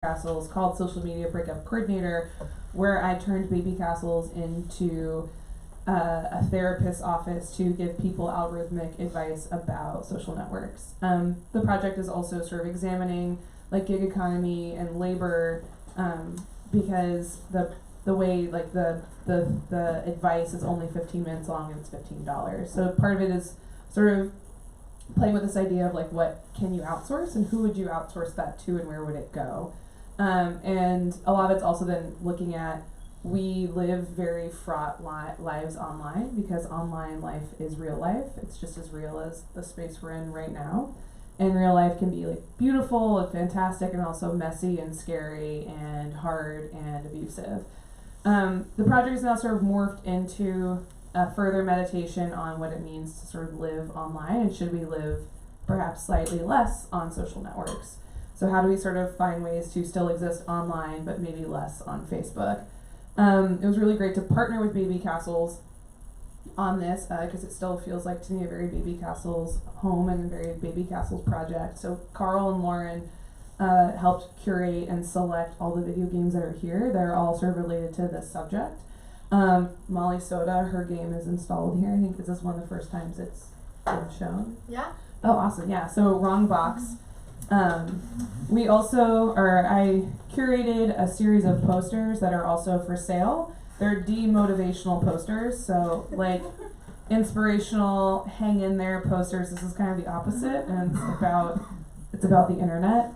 Castles called Social Media Breakup Coordinator, where I turned Baby Castles into a therapist's office to give people algorithmic advice about social networks. The project is also sort of examining like gig economy and labor, because the way like the advice is only 15 minutes long and it's $15. So part of it is sort of playing with this idea of like what can you outsource and who would you outsource that to and where would it go. And a lot of it's also then looking at, we live very fraught lives online because online life is real life. It's just as real as the space we're in right now. And real life can be like beautiful and fantastic and also messy and scary and hard and abusive. The project is now sort of morphed into a further meditation on what it means to sort of live online, and should we live perhaps slightly less on social networks. So how do we sort of find ways to still exist online but maybe less on Facebook? It was really great to partner with Baby Castles on this because it still feels like to me a very Baby Castles home and a very Baby Castles project. So Carl and Lauren helped curate and select all the video games that are here. They're all sort of related to this subject. Molly Soda, her game is installed here. I think this is one of the first times it's been shown. Yeah. Oh, awesome. Yeah. So Wrong Box. We also, I curated a series of posters that are also for sale. They're demotivational posters, so like inspirational, hang in there posters. This is kind of the opposite, and it's about the internet.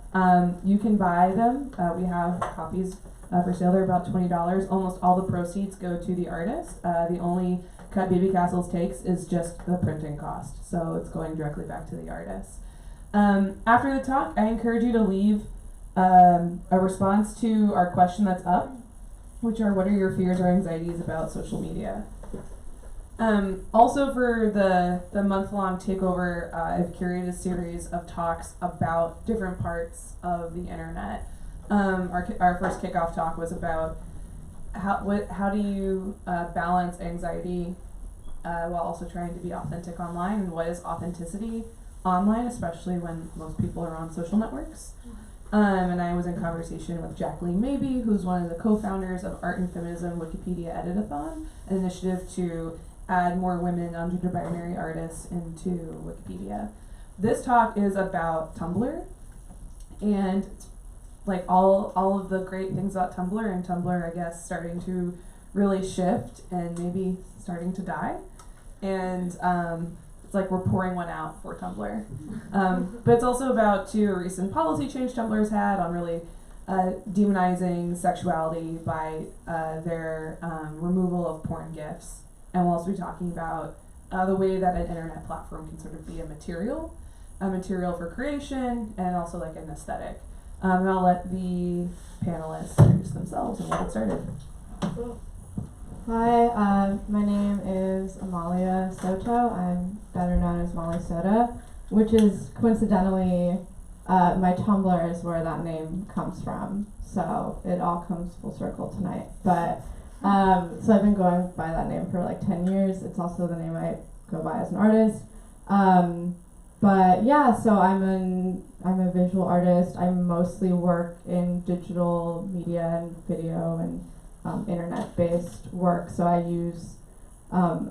You can buy them. We have copies for sale. They're about $20. Almost all the proceeds go to the artist. The only cut Baby Castles takes is just the printing cost, so it's going directly back to the artist. After the talk, I encourage you to leave a response to our question that's up, which are, what are your fears or anxieties about social media? Also for the month-long takeover, I've curated a series of talks about different parts of the internet. Our first kickoff talk was about how do you balance anxiety while also trying to be authentic online, and what is authenticity online, especially when most people are on social networks. And I was in conversation with Jacqueline Mabey, who's one of the co-founders of Art and Feminism Wikipedia Editathon, an initiative to add more women, non-gender binary artists into Wikipedia. This talk is about Tumblr, and like all of the great things about Tumblr, and Tumblr, I guess, starting to really shift and maybe starting to die. And it's like we're pouring one out for Tumblr. But it's also about a recent policy change Tumblr's had on really demonizing sexuality by their removal of porn GIFs. And we'll also be talking about the way that an internet platform can sort of be a material for creation, and also like an aesthetic. And I'll let the panelists introduce themselves and we'll get started. Cool. Hi, my name is Amalia Soto. I'm better known as Molly Soda, which is coincidentally my Tumblr is where that name comes from. So it all comes full circle tonight. But so I've been going by that name for like 10 years. It's also the name I go by as an artist. But yeah, so I'm a visual artist. I mostly work in digital media and video and internet-based work. So I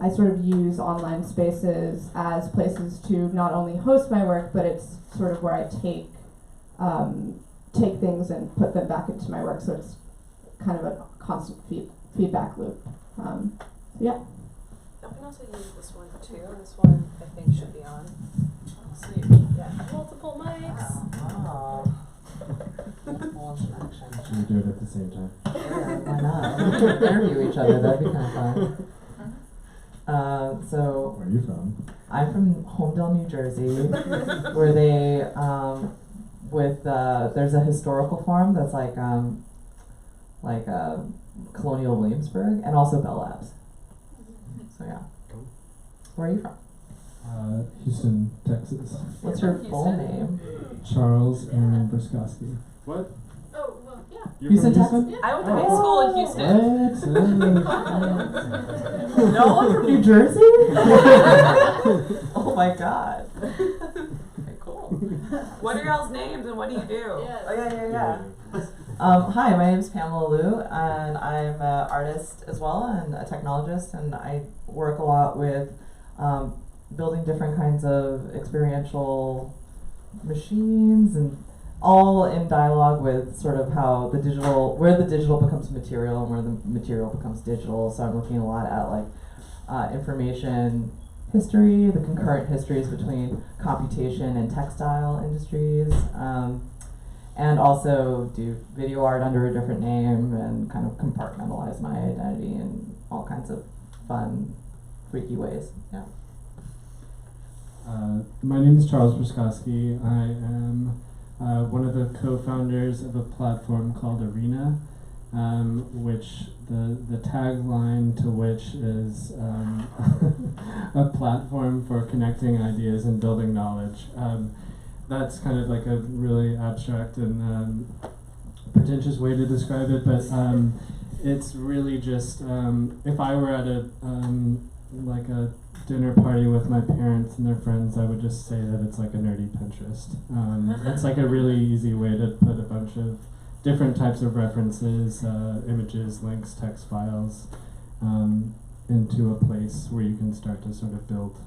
sort of use online spaces as places to not only host my work, but it's sort of where I take things and put them back into my work. So it's kind of a constant feedback loop. So yeah. I can also use this one too. This one I think should be on. So you get multiple mics. Oh. Should we do it at the same time? Yeah, why not? We could interview each other, that'd be kind of fun. So, Where are you from? I'm from Homedale, New Jersey, where they, there's a historical farm that's like Colonial Williamsburg, and also Bell Labs. So yeah. Where are you from? Houston, Texas. What's your full name? Charles Aaron Bruskowski. What? Oh, well, yeah. You're Houston, from Texas? Houston? I went to high school in Houston. No one from New Jersey? Oh my god. Okay, cool. What are y'all's names and what do you do? Yeah. Oh yeah. Hi, my name is Pamela Liu, and I'm an artist as well, and a technologist, and I work a lot with building different kinds of experiential machines, and all in dialogue with sort of how where the digital becomes material and where the material becomes digital. So I'm looking a lot at like information history, the concurrent histories between computation and textile industries, and also do video art under a different name and kind of compartmentalize my identity in all kinds of fun, freaky ways. Yeah. My name is Charles Bruskowski. I am one of the co-founders of a platform called Arena, which the tagline to which is a platform for connecting ideas and building knowledge. That's kind of like a really abstract and pretentious way to describe it, but it's really just if I were at a like a dinner party with my parents and their friends, I would just say that it's like a nerdy Pinterest. It's like a really easy way to put a bunch of different types of references, images, links, text files, into a place where you can start to sort of build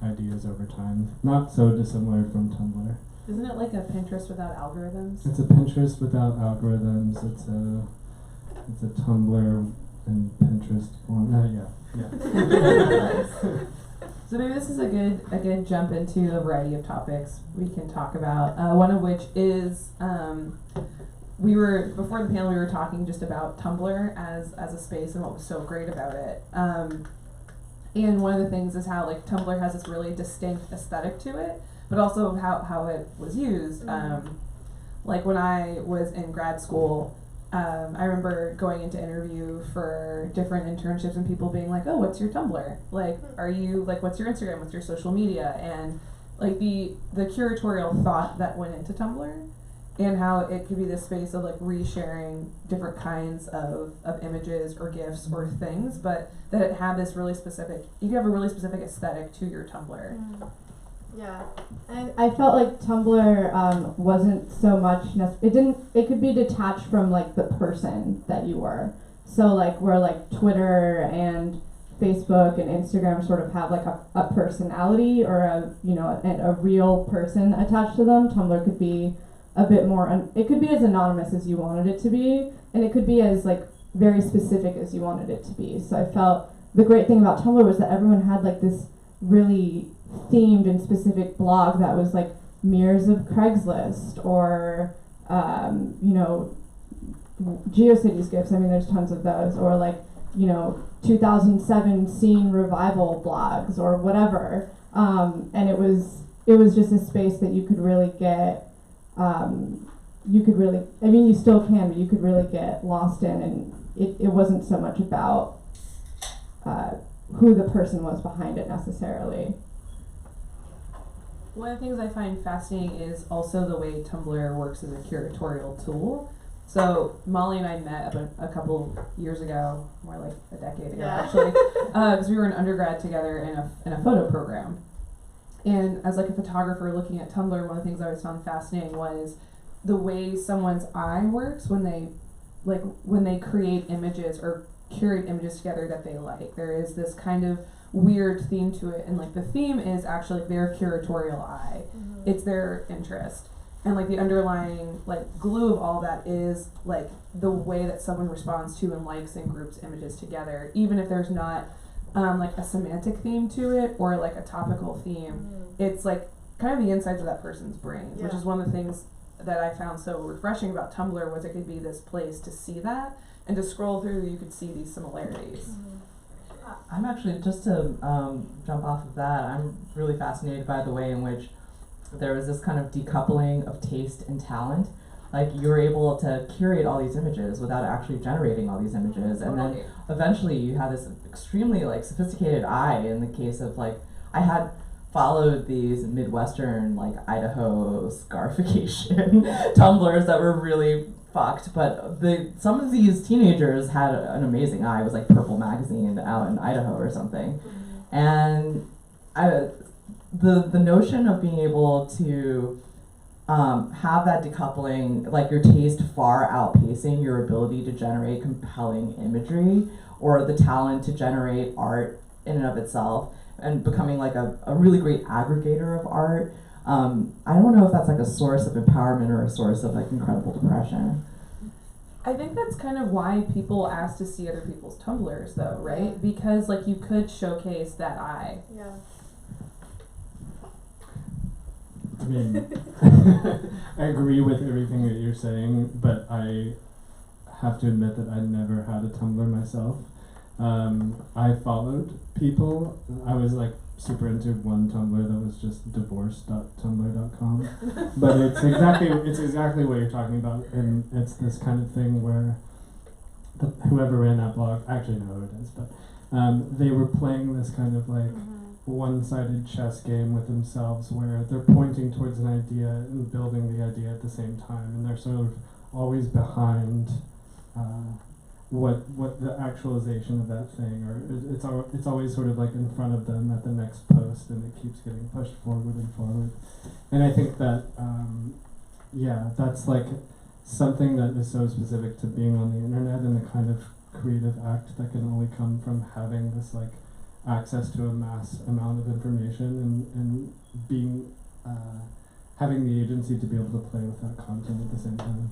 ideas over time. Not so dissimilar from Tumblr. Isn't it like a Pinterest without algorithms? It's a Pinterest without algorithms. It's a Tumblr and Pinterest form. Yeah. So maybe this is a good jump into a variety of topics we can talk about. One of which is before the panel we were talking just about Tumblr as a space and what was so great about it. And one of the things is how like Tumblr has this really distinct aesthetic to it, but also how it was used. Like when I was in grad school, I remember going into interview for different internships and people being like, "Oh, what's your Tumblr? Like, are you like, what's your Instagram? What's your social media?" And like the curatorial thought that went into Tumblr, and how it could be this space of like resharing different kinds of images or GIFs or things, but that it had this really specific. You could have a really specific aesthetic to your Tumblr. Yeah, and I felt like Tumblr wasn't so much. It could be detached from like the person that you were. So like where like Twitter and Facebook and Instagram sort of have like a personality or a real person attached to them. Tumblr could be a bit more. It could be as anonymous as you wanted it to be, and it could be as like very specific as you wanted it to be. So I felt the great thing about Tumblr was that everyone had like this really themed and specific blog that was like mirrors of Craigslist or GeoCities GIFs. I mean, there's tons of those, or like 2007 scene revival blogs or whatever. And it was just a space that you could really get. You still can, but you could really get lost in, and it wasn't so much about who the person was behind it necessarily. One of the things I find fascinating is also the way Tumblr works as a curatorial tool. So Molly and I met a couple years ago, more like a decade ago actually, because we were in undergrad together in a photo program. And as like a photographer looking at Tumblr, one of the things I always found fascinating was the way someone's eye works when they create images or curate images together that they like. There is this kind of weird theme to it, and like the theme is actually their curatorial eye. Mm-hmm. It's their interest, and like the underlying like glue of all that is like the way that someone responds to and likes and groups images together, even if there's not like a semantic theme to it or like a topical theme. Mm-hmm. It's like kind of the insides of that person's brain, which is one of the things that I found so refreshing about Tumblr was it could be this place to see that, and to scroll through you could see these similarities. Mm-hmm. I'm actually, just to jump off of that, I'm really fascinated by the way in which there was this kind of decoupling of taste and talent. Like you were able to curate all these images without actually generating all these images, and then eventually you had this extremely like sophisticated eye. In the case of like, I had followed these Midwestern like Idaho scarification Tumblrs that were really fucked, but some of these teenagers had an amazing eye. It was like Purple Magazine out in Idaho or something. Mm-hmm. And the notion of being able to have that decoupling, like your taste far outpacing your ability to generate compelling imagery or the talent to generate art in and of itself, and becoming like a really great aggregator of art. I don't know if that's like a source of empowerment or a source of like incredible depression. I think that's kind of why people ask to see other people's Tumblrs, though, right? Because like you could showcase that eye. Yeah. I mean, I agree with everything that you're saying, but I have to admit that I never had a Tumblr myself. I followed people. I was like super into one Tumblr that was just divorce.tumblr.com. But it's exactly what you're talking about, and it's this kind of thing where whoever ran that blog, I actually know who it is, but they were playing this kind of like one-sided chess game with themselves where they're pointing towards an idea and building the idea at the same time, and they're sort of always behind what the actualization of that thing, or it's always sort of like in front of them at the next post, and it keeps getting pushed forward and forward. And I think that that's like something that is so specific to being on the internet and the kind of creative act that can only come from having this like access to a mass amount of information and being having the agency to be able to play with that content at the same time.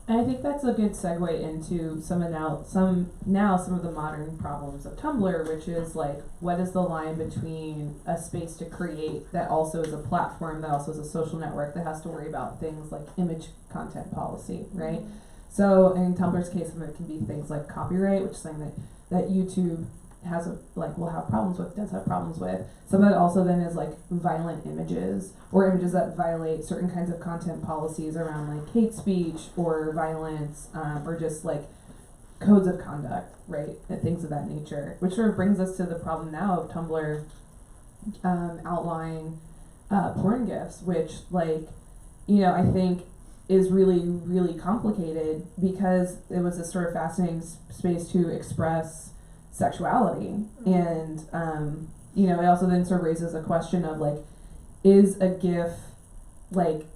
And I think that's a good segue into some of the modern problems of Tumblr, which is like, what is the line between a space to create that also is a platform, that also is a social network that has to worry about things like image content policy, right? So in Tumblr's case, some of it can be things like copyright, which is something that YouTube will have problems with, does have problems with. Some of it also then is like violent images, or images that violate certain kinds of content policies around like hate speech or violence, or just like codes of conduct, right? And things of that nature, which sort of brings us to the problem now of Tumblr outlawing porn gifs, which I think is really, really complicated because it was a sort of fascinating space to express sexuality, and it also then sort of raises a question of like, is a GIF like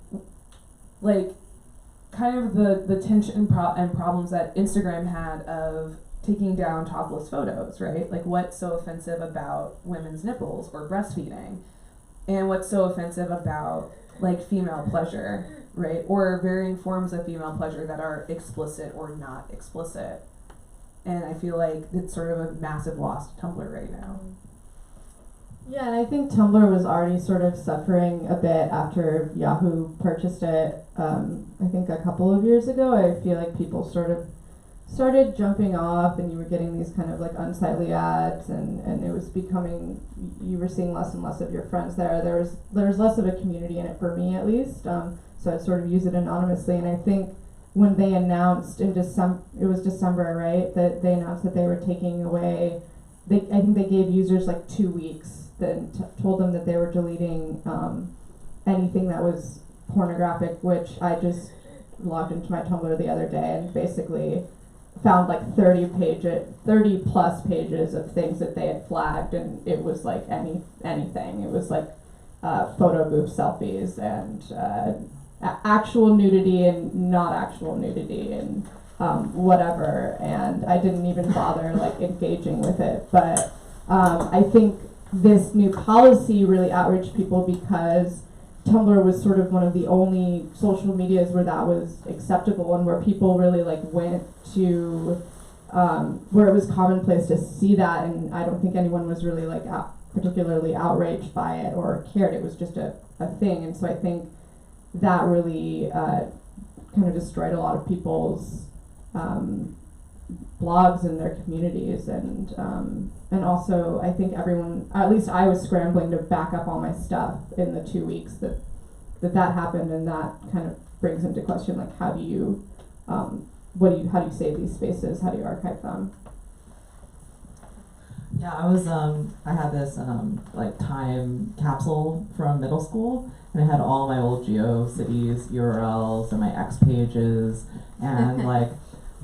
kind of the tension and problems that Instagram had of taking down topless photos, right? Like, what's so offensive about women's nipples or breastfeeding, and what's so offensive about like female pleasure, right? Or varying forms of female pleasure that are explicit or not explicit. And I feel like it's sort of a massive loss to Tumblr right now. Yeah, and I think Tumblr was already sort of suffering a bit after Yahoo purchased it, I think a couple of years ago. I feel like people sort of started jumping off, and you were getting these kind of like unsightly ads, and it was becoming, you were seeing less and less of your friends there. There was less of a community in it, for me at least, so I'd sort of use it anonymously. And I think when they announced in December, right, that they announced that they were taking away, I think they gave users like 2 weeks, then told them that they were deleting anything that was pornographic, which I just logged into my Tumblr the other day and basically found like 30 plus pages of things that they had flagged, and it was like anything. It was like photo booth selfies and actual nudity and not actual nudity and whatever, and I didn't even bother like engaging with it. But I think this new policy really outraged people because Tumblr was sort of one of the only social medias where that was acceptable, and where people really like went to where it was commonplace to see that, and I don't think anyone was really like particularly outraged by it or cared. It was just a thing. And so I think that really kind of destroyed a lot of people's blogs and their communities, and also I think everyone, at least I was scrambling to back up all my stuff in the 2 weeks that happened, and that kind of brings into question like, how do you how do you save these spaces? How do you archive them? Yeah, I had this like time capsule from middle school, and it had all my old GeoCities URLs and my X pages, and like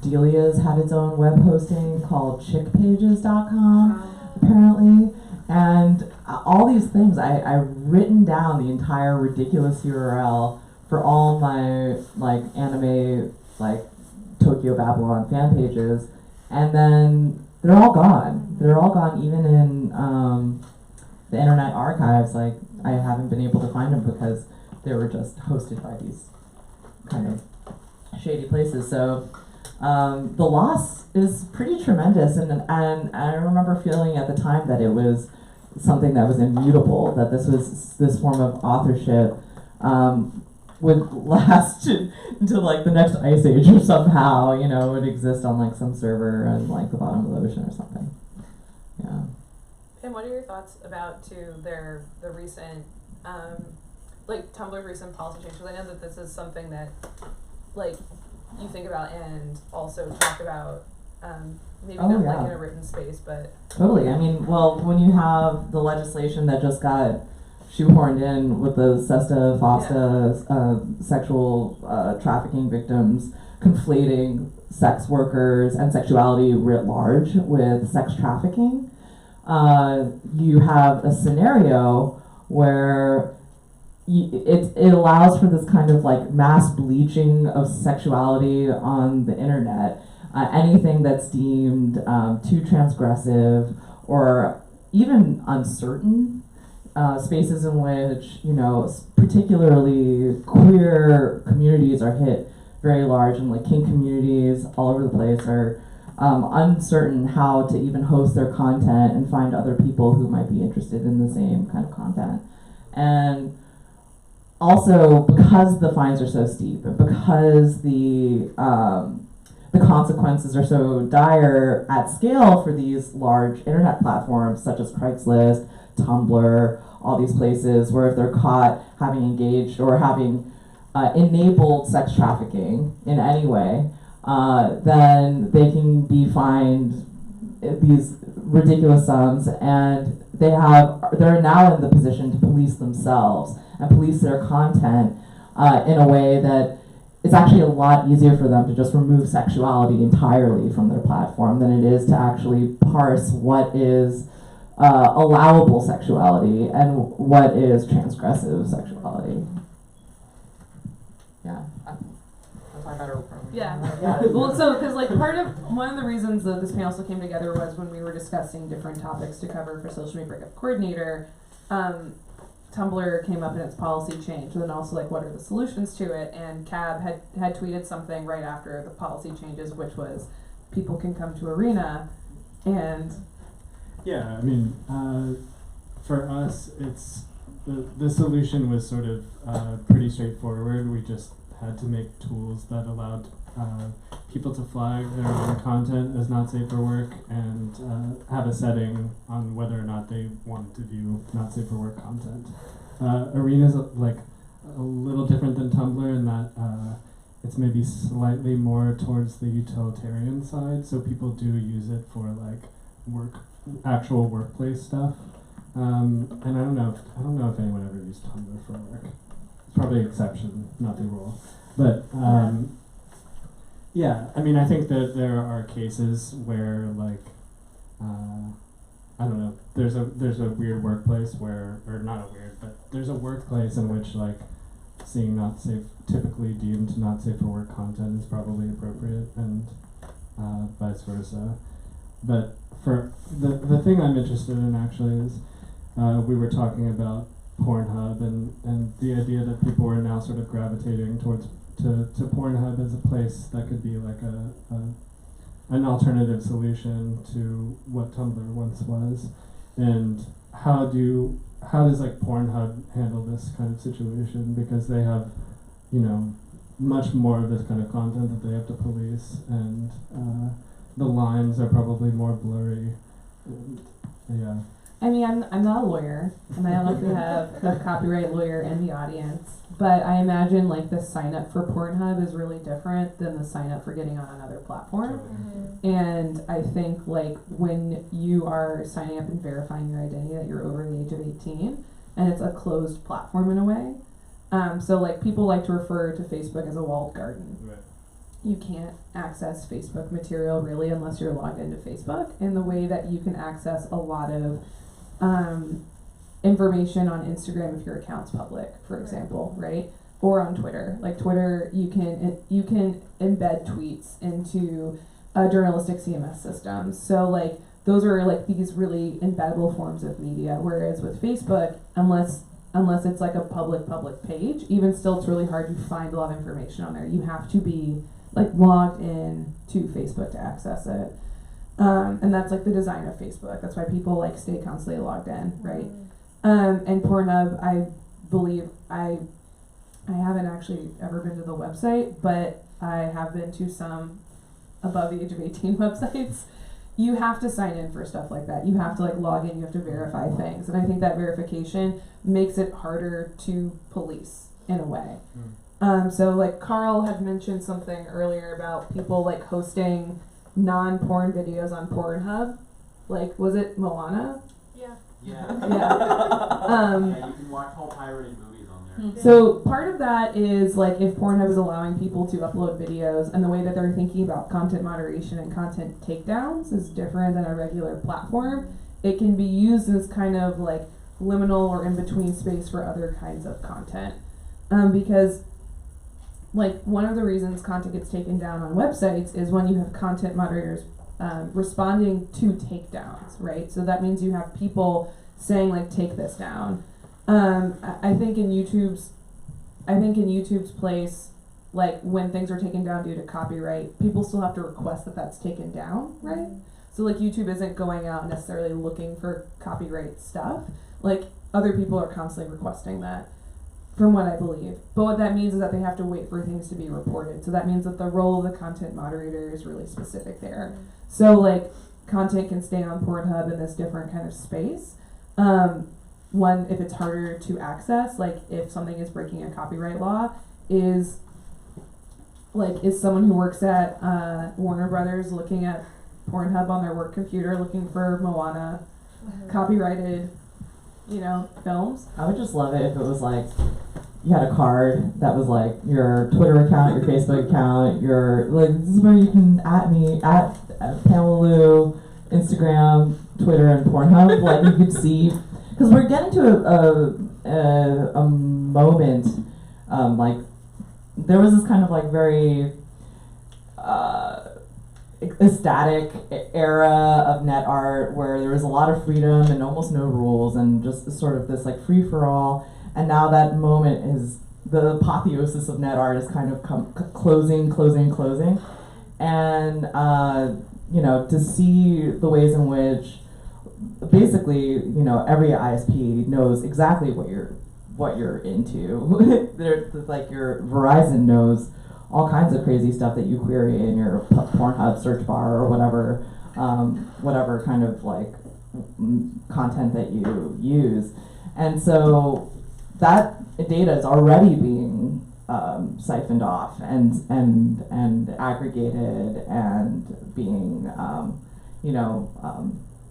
Delia's had its own web hosting called chickpages.com apparently, and all these things I've written down the entire ridiculous URL for all my like anime like Tokyo Babylon fan pages, and then they're all gone. They're all gone, even in the Internet Archives. Like I haven't been able to find them because they were just hosted by these kind of shady places. So the loss is pretty tremendous, and I remember feeling at the time that it was something that was immutable, that this form of authorship would last until like the next ice age or somehow, you know, would exist on like some server on like the bottom of the ocean or something. Yeah. And what are your thoughts about the recent like Tumblr's recent policy change? Because I know that this is something that like you think about and also talk about, maybe not like in a written space, but totally. I mean, well, when you have the legislation that just got shoehorned in with the SESTA, FOSTA, sexual trafficking victims, conflating sex workers and sexuality writ large with sex trafficking, you have a scenario where it allows for this kind of like mass bleaching of sexuality on the internet. Anything that's deemed too transgressive or even uncertain, spaces in which, you know, particularly queer communities are hit very large, and like kink communities all over the place are uncertain how to even host their content and find other people who might be interested in the same kind of content. And also, because the fines are so steep, and because the consequences are so dire at scale for these large internet platforms such as Craigslist, Tumblr, all these places where if they're caught having engaged or having enabled sex trafficking in any way, then they can be fined these ridiculous sums, and they're now in the position to police themselves and police their content in a way that it's actually a lot easier for them to just remove sexuality entirely from their platform than it is to actually parse what is allowable sexuality and what is transgressive sexuality. Yeah. That's my better approach. Yeah. Well, so, because like one of the reasons that this panel also came together was when we were discussing different topics to cover for Social Media Breakup Coordinator, Tumblr came up in its policy change, and then also like what are the solutions to it, and Cab had tweeted something right after the policy changes, which was people can come to Arena, and yeah, I mean, for us, it's the solution was sort of pretty straightforward. We just had to make tools that allowed people to flag their own content as not safe for work, and have a setting on whether or not they wanted to view not safe for work content. Arena's like a little different than Tumblr in that it's maybe slightly more towards the utilitarian side, so people do use it for like actual workplace stuff. And I don't know if anyone ever used Tumblr for work. It's probably an exception, not the rule. But yeah, I mean, I think that there are cases where like I don't know. There's a weird workplace where, or not a weird, but there's a workplace in which like seeing not safe, typically deemed not safe for work content is probably appropriate, and vice versa. But for the thing I'm interested in actually is we were talking about Pornhub and the idea that people are now sort of gravitating towards to Pornhub as a place that could be like an alternative solution to what Tumblr once was, and how does like Pornhub handle this kind of situation, because they have, you know, much more of this kind of content that they have to police, and the lines are probably more blurry. Yeah. I mean, I'm not a lawyer, and I don't know if we have a copyright lawyer in the audience, but I imagine like the sign up for Pornhub is really different than the sign up for getting on another platform. Mm-hmm. And I think like when you are signing up and verifying your identity that you're over the age of 18, and it's a closed platform in a way. So like people like to refer to Facebook as a walled garden. Right. You can't access Facebook material really unless you're logged into Facebook, in the way that you can access a lot of information on Instagram if your account's public, for example, right? or on Twitter. Like Twitter, you can embed tweets into journalistic CMS systems. So like those are like these really embeddable forms of media. Whereas with Facebook, unless it's like a public page, even still it's really hard to find a lot of information on there. You have to be like logged in to Facebook to access it. And that's like the design of Facebook. That's why people like stay constantly logged in, right? And Pornhub, I believe I haven't actually ever been to the website, but I have been to some above the age of 18 websites. You have to sign in for stuff like that. You have to like log in, you have to verify things. And I think that verification makes it harder to police in a way. So like Carl had mentioned something earlier about people like hosting non-porn videos on Pornhub. Like, was it Moana? Yeah. Yeah. Yeah. Yeah, you can watch whole pirated movies on there. So part of that is like if Pornhub is allowing people to upload videos, and the way that they're thinking about content moderation and content takedowns is different than a regular platform. It can be used as kind of like liminal or in between space for other kinds of content. Because like one of the reasons content gets taken down on websites is when you have content moderators responding to takedowns, right? So that means you have people saying like, take this down. I think in YouTube's place, like when things are taken down due to copyright, people still have to request that that's taken down, right? So like YouTube isn't going out necessarily looking for copyright stuff. Like other people are constantly requesting that, from what I believe. But what that means is that they have to wait for things to be reported. So that means that the role of the content moderator is really specific there. So like content can stay on Pornhub in this different kind of space. One, if it's harder to access, like if something is breaking a copyright law, is someone who works at Warner Brothers looking at Pornhub on their work computer looking for Moana copyrighted, films. I would just love it if it was like you had a card that was like your Twitter account, your Facebook account, your like this is where you can at me at Pamela Lou, Instagram, Twitter, and Pornhub. Like you could see, because we're getting to a moment like there was this kind of like very ecstatic era of net art where there was a lot of freedom and almost no rules and just sort of this like free for all, and now that moment is the apotheosis of net art is kind of closing, and to see the ways in which basically every ISP knows exactly what you're into. They're like your Verizon knows all kinds of crazy stuff that you query in your Pornhub search bar or whatever kind of like content that you use, and so that data is already being siphoned off and aggregated and being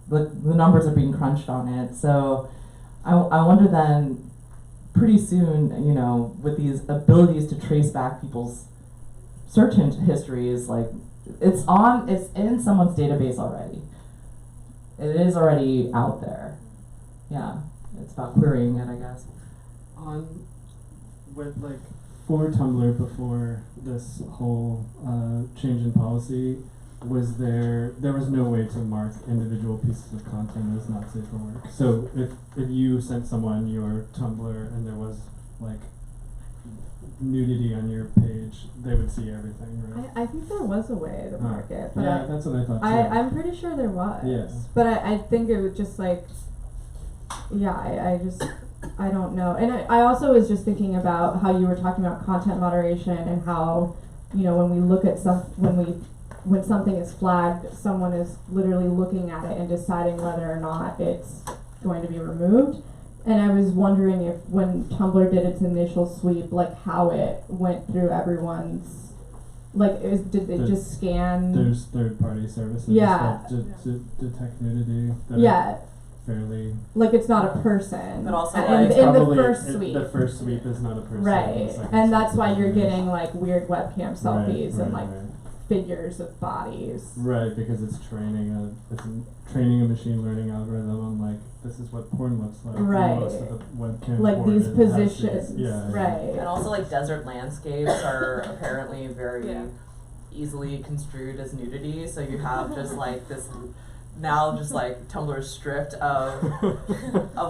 the numbers are being crunched on it. So I wonder then pretty soon with these abilities to trace back people's search history is like it's in someone's database already. It is already out there. Yeah, it's about querying it, I guess. For Tumblr before this whole change in policy, there was no way to mark individual pieces of content as not safe for work. So if you sent someone your Tumblr and there was like nudity on your page, they would see everything, right? I think there was a way to mark it, but yeah, that's what I thought too. I'm pretty sure there was. Yes. But I think it was just like, I don't know. And I also was just thinking about how you were talking about content moderation and how, when we look at when something is flagged, someone is literally looking at it and deciding whether or not it's going to be removed. And I was wondering if when Tumblr did its initial sweep, like how it went through everyone's, did they just scan? There's third-party services that detect nudity. Fairly. Like it's not a person. But also in the first sweep. The first sweep is not a person. Right. And that's why you're getting like weird webcam selfies and like figures of bodies. Right, because it's training a machine learning algorithm on like this is what porn looks like. and Right. Most of the webcam Like porn these has positions. yeah. Right. And also like desert landscapes are apparently very Yeah. easily construed as nudity. So you have just like this now just like Tumblr stripped of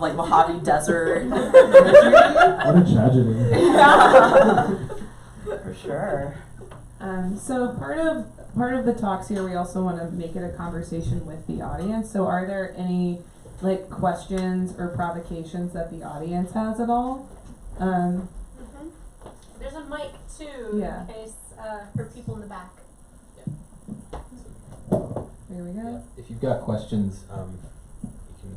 like Mojave Desert imagery. What a tragedy. Yeah. For sure. So part of the talks here, we also want to make it a conversation with the audience. So are there any like questions or provocations that the audience has at all? There's a mic too, Yeah. in case for people in the back. Here we go. Yeah. If you've got questions, you can.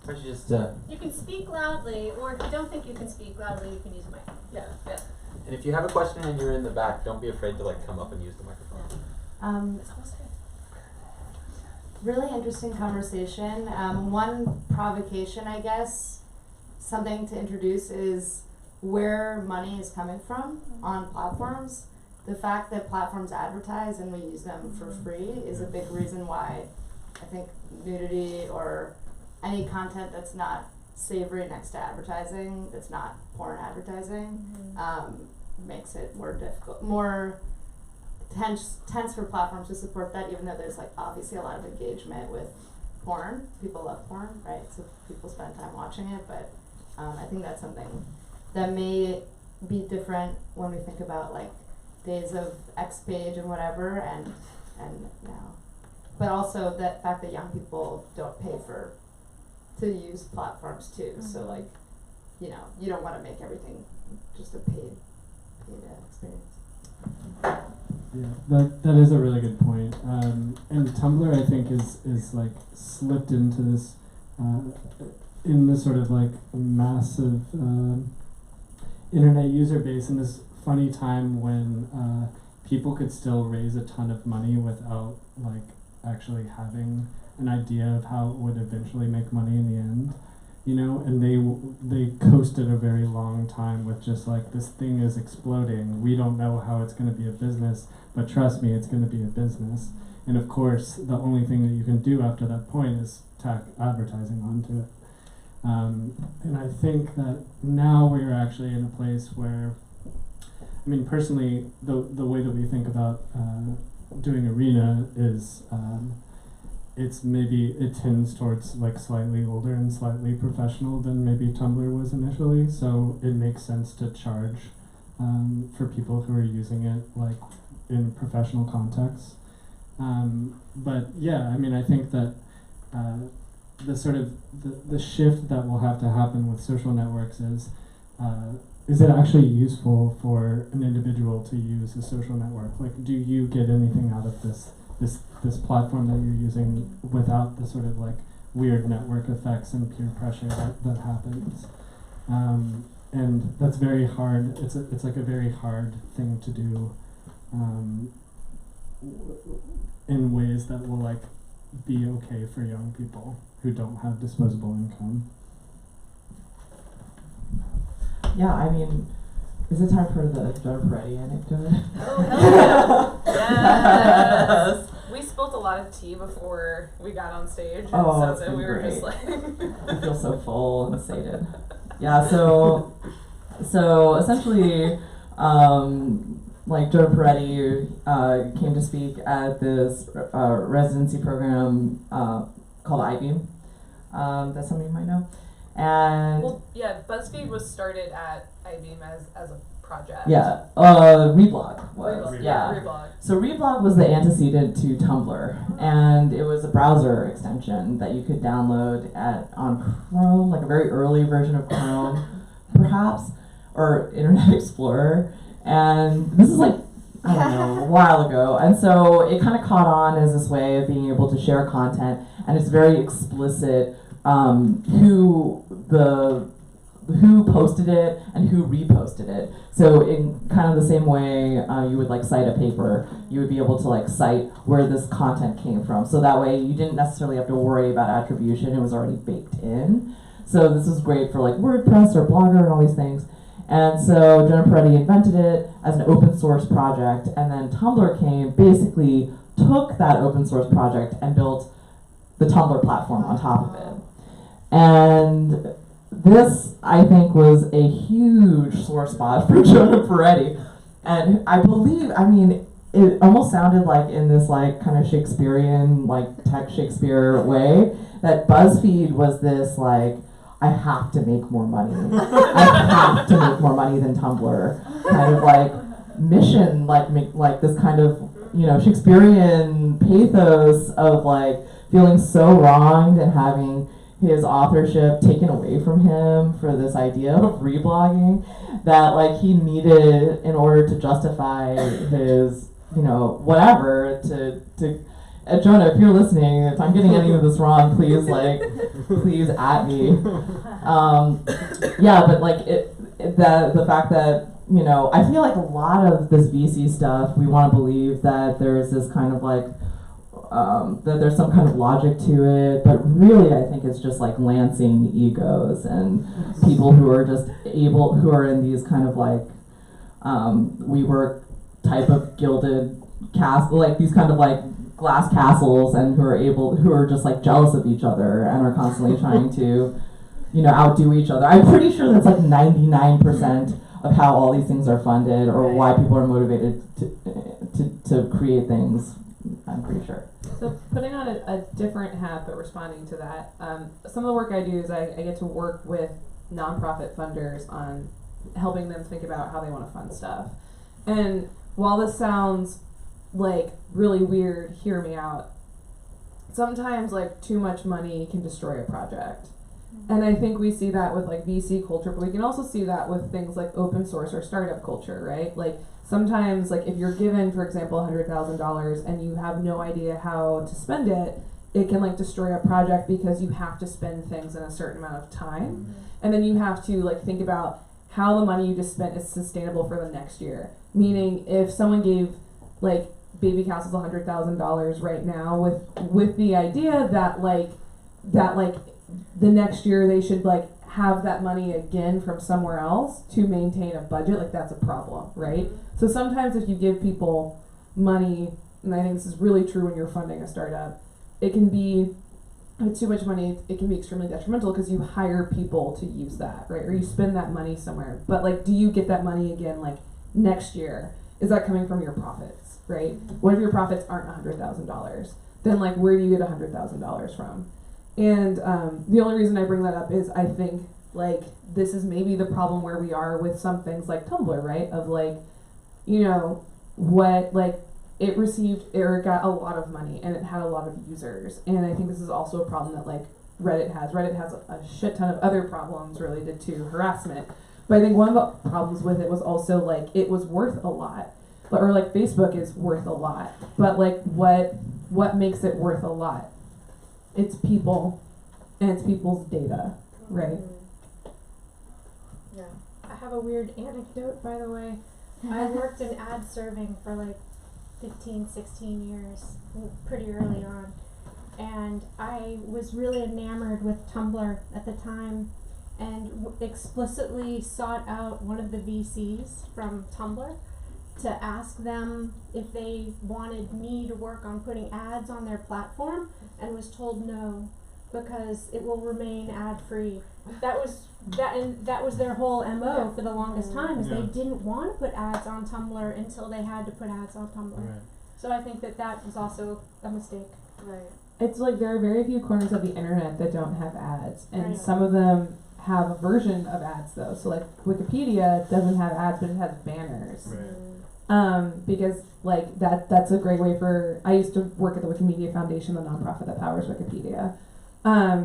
Why don't you just You can speak loudly, or if you don't think you can speak loudly, you can use a mic. Yeah. Yeah. and if you have a question and you're in the back, don't be afraid to like come up and use the microphone. Really interesting conversation. One provocation, I guess, something to introduce is where money is coming from on platforms. The fact that platforms advertise and we use them for free is a big reason why I think nudity or any content that's not savory next to advertising, that's not porn advertising, makes it more difficult, more tense for platforms to support that, even though there's like obviously a lot of engagement with porn. People love porn, right? So people spend time watching it, but I think that's something that may be different when we think about like days of X page and whatever and now. But also that fact that young people don't pay to use platforms too. So like, you know, you don't want to make everything just a paid experience. Yeah, that is a really good point. And Tumblr, I think, is like slipped into this in this sort of like massive internet user base in this funny time when people could still raise a ton of money without like actually having an idea of how it would eventually make money in the end. You know, and they coasted a very long time with just like, this thing is exploding. We don't know how it's going to be a business, but trust me, it's going to be a business. And of course, the only thing that you can do after that point is tack advertising onto it. And I think that now we're actually in a place where, I mean, personally, the way that we think about doing Arena is it tends towards like slightly older and slightly professional than maybe Tumblr was initially, so it makes sense to charge for people who are using it like in professional contexts. But yeah, I mean, I think that the sort of the shift that will have to happen with social networks is it actually useful for an individual to use a social network? Like, do you get anything out of this platform that you're using without the sort of like weird network effects and peer pressure that happens? And that's very hard. It's like a very hard thing to do in ways that will like be okay for young people who don't have disposable income. Yeah, I mean, is it time for the Joe Peretti anecdote? Oh, hell yeah. Yes. We spilled a lot of tea before we got on stage, and Oh, it's so been we were great. just like I feel so full and sated. Yeah, so essentially, like Joe Peretti came to speak at this residency program called iBeam. That some of you might know. And well, yeah, BuzzFeed was started at iBeam as a project. yeah, Reblog was. Reblog, Yeah. Reblog. So Reblog was the antecedent to Tumblr, and it was a browser extension that you could download on Chrome, like a very early version of Chrome, perhaps, or Internet Explorer. And this is like, I don't know, a while ago. And so it kind of caught on as this way of being able to share content, and it's very explicit who posted it and who reposted it. So in kind of the same way you would like cite a paper, you would be able to like cite where this content came from. So that way you didn't necessarily have to worry about attribution, it was already baked in. So this is great for like WordPress or Blogger and all these things. And so Jonah Peretti invented it as an open source project, and then Tumblr came, basically took that open source project and built the Tumblr platform on top of it. And this, I think, was a huge sore spot for Jonah Peretti. And I believe, I mean, it almost sounded like in this like kind of Shakespearean, like tech Shakespeare way, that BuzzFeed was this like, I have to make more money. I have to make more money than Tumblr. Kind of like mission, like this kind of, you know, Shakespearean pathos of like feeling so wronged and having his authorship taken away from him for this idea of reblogging that like he needed in order to justify his, you know, whatever to Jonah, if you're listening, if I'm getting any of this wrong, please please at me. Yeah, but like the fact that, you know, I feel like a lot of this VC stuff, we want to believe that there's this kind of like that there's some kind of logic to it, but really I think it's just like lancing egos and people who are just who are in these kind of like WeWork type of gilded castle, like these kind of like glass castles, and who are just like jealous of each other and are constantly trying to, you know, outdo each other. I'm pretty sure that's like 99% of how all these things are funded, or why people are motivated to create things. I'm pretty sure. So putting on a different hat, but responding to that, some of the work I do is I get to work with nonprofit funders on helping them think about how they want to fund stuff. And while this sounds like really weird, hear me out. Sometimes like too much money can destroy a project. And I think we see that with like VC culture, but we can also see that with things like open source or startup culture, right? Like sometimes, like if you're given, for example, $100,000 and you have no idea how to spend it, it can like destroy a project because you have to spend things in a certain amount of time. And then you have to like think about how the money you just spent is sustainable for the next year. Meaning if someone gave like Baby Castles $100,000 right now with the idea that the next year they should like have that money again from somewhere else to maintain a budget, like that's a problem, right? So sometimes if you give people money, and I think this is really true when you're funding a startup, it can be, with too much money, it can be extremely detrimental because you hire people to use that, right? Or you spend that money somewhere. But like, do you get that money again like next year? Is that coming from your profits, right? What if your profits aren't $100,000? Then like, where do you get $100,000 from? And the only reason I bring that up is I think like this is maybe the problem where we are with some things like Tumblr, right? Of like, you know, what like it received or got a lot of money and it had a lot of users. And I think this is also a problem that like Reddit has. Reddit has a shit ton of other problems related to harassment. But I think one of the problems with it was also like it was worth a lot. But or like Facebook is worth a lot. But like what makes it worth a lot? It's people, and it's people's data, right? Yeah. I have a weird anecdote, by the way. I worked in ad serving for like 15, 16 years, pretty early on. And I was really enamored with Tumblr at the time and explicitly sought out one of the VCs from Tumblr to ask them if they wanted me to work on putting ads on their platform, and was told no, because it will remain ad free. That was their whole MO for the longest time, is they didn't want to put ads on Tumblr until they had to put ads on Tumblr. Right. So I think that was also a mistake. Right. It's like there are very few corners of the internet that don't have ads, and some of them have a version of ads though. So like Wikipedia doesn't have ads, but it has banners. Right. Because like that's a great way for, I used to work at the Wikimedia Foundation, the nonprofit that powers Wikipedia.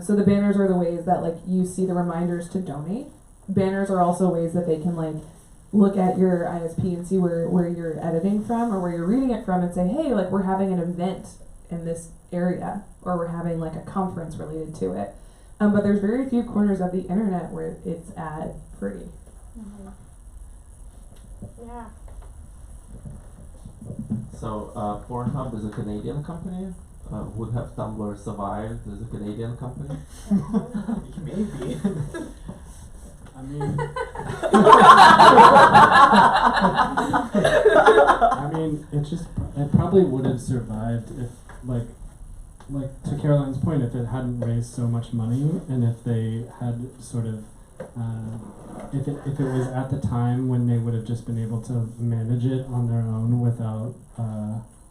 So the banners are the ways that like you see the reminders to donate. Banners are also ways that they can like look at your ISP and see where you're editing from or where you're reading it from and say, hey, like we're having an event in this area, or we're having like a conference related to it. But there's very few corners of the internet where it's ad free. Mm-hmm. Yeah. So Pornhub is a Canadian company. Would have Tumblr survived as a Canadian company? Maybe. I mean, I mean, it probably would have survived if, like to Caroline's point, if it hadn't raised so much money, and if they had sort of, if it was at the time when they would have just been able to manage it on their own without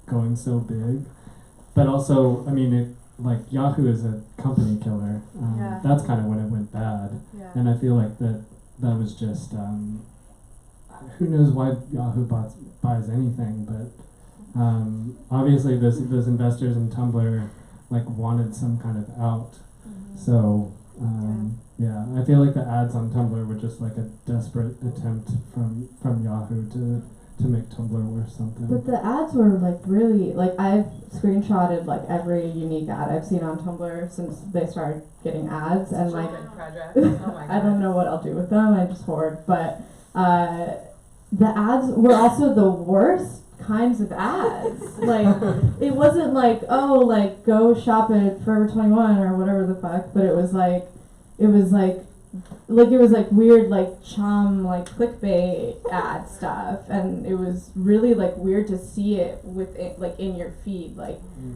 going so big. But also, I mean, Yahoo is a company killer. Yeah. That's kind of when it went bad. Yeah. And I feel like that was just, who knows why Yahoo buys anything, but obviously those investors in Tumblr wanted some kind of out. So yeah, I feel like the ads on Tumblr were just a desperate attempt from Yahoo to make Tumblr worth something. But the ads were really I've screenshotted every unique ad I've seen on Tumblr since they started getting ads, and Good project. Oh my God. I don't know what I'll do with them. I just hoard, but the ads were also the worst kinds of ads. It wasn't go shop at Forever 21 or whatever the fuck, but it was weird chum clickbait ad stuff, and it was really weird to see it with it in your feed.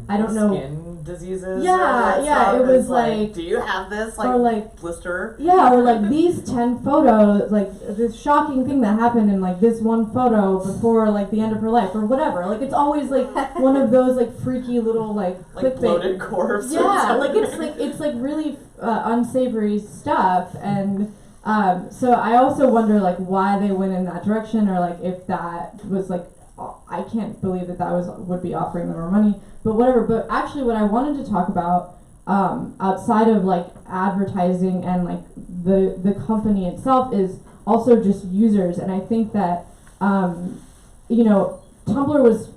I don't know, skin diseases. Yeah, it was do you have this or blister? Yeah, or these 10 photos, this shocking thing that happened in this one photo before the end of her life or whatever. It's always one of those freaky little clickbait. Bloated corpse. Yeah, it's really unsavory stuff, and so I also wonder why they went in that direction, or if that was I can't believe that would be offering them more money, but whatever. But actually, what I wanted to talk about outside of advertising and the company itself is also just users, and I think that Tumblr was,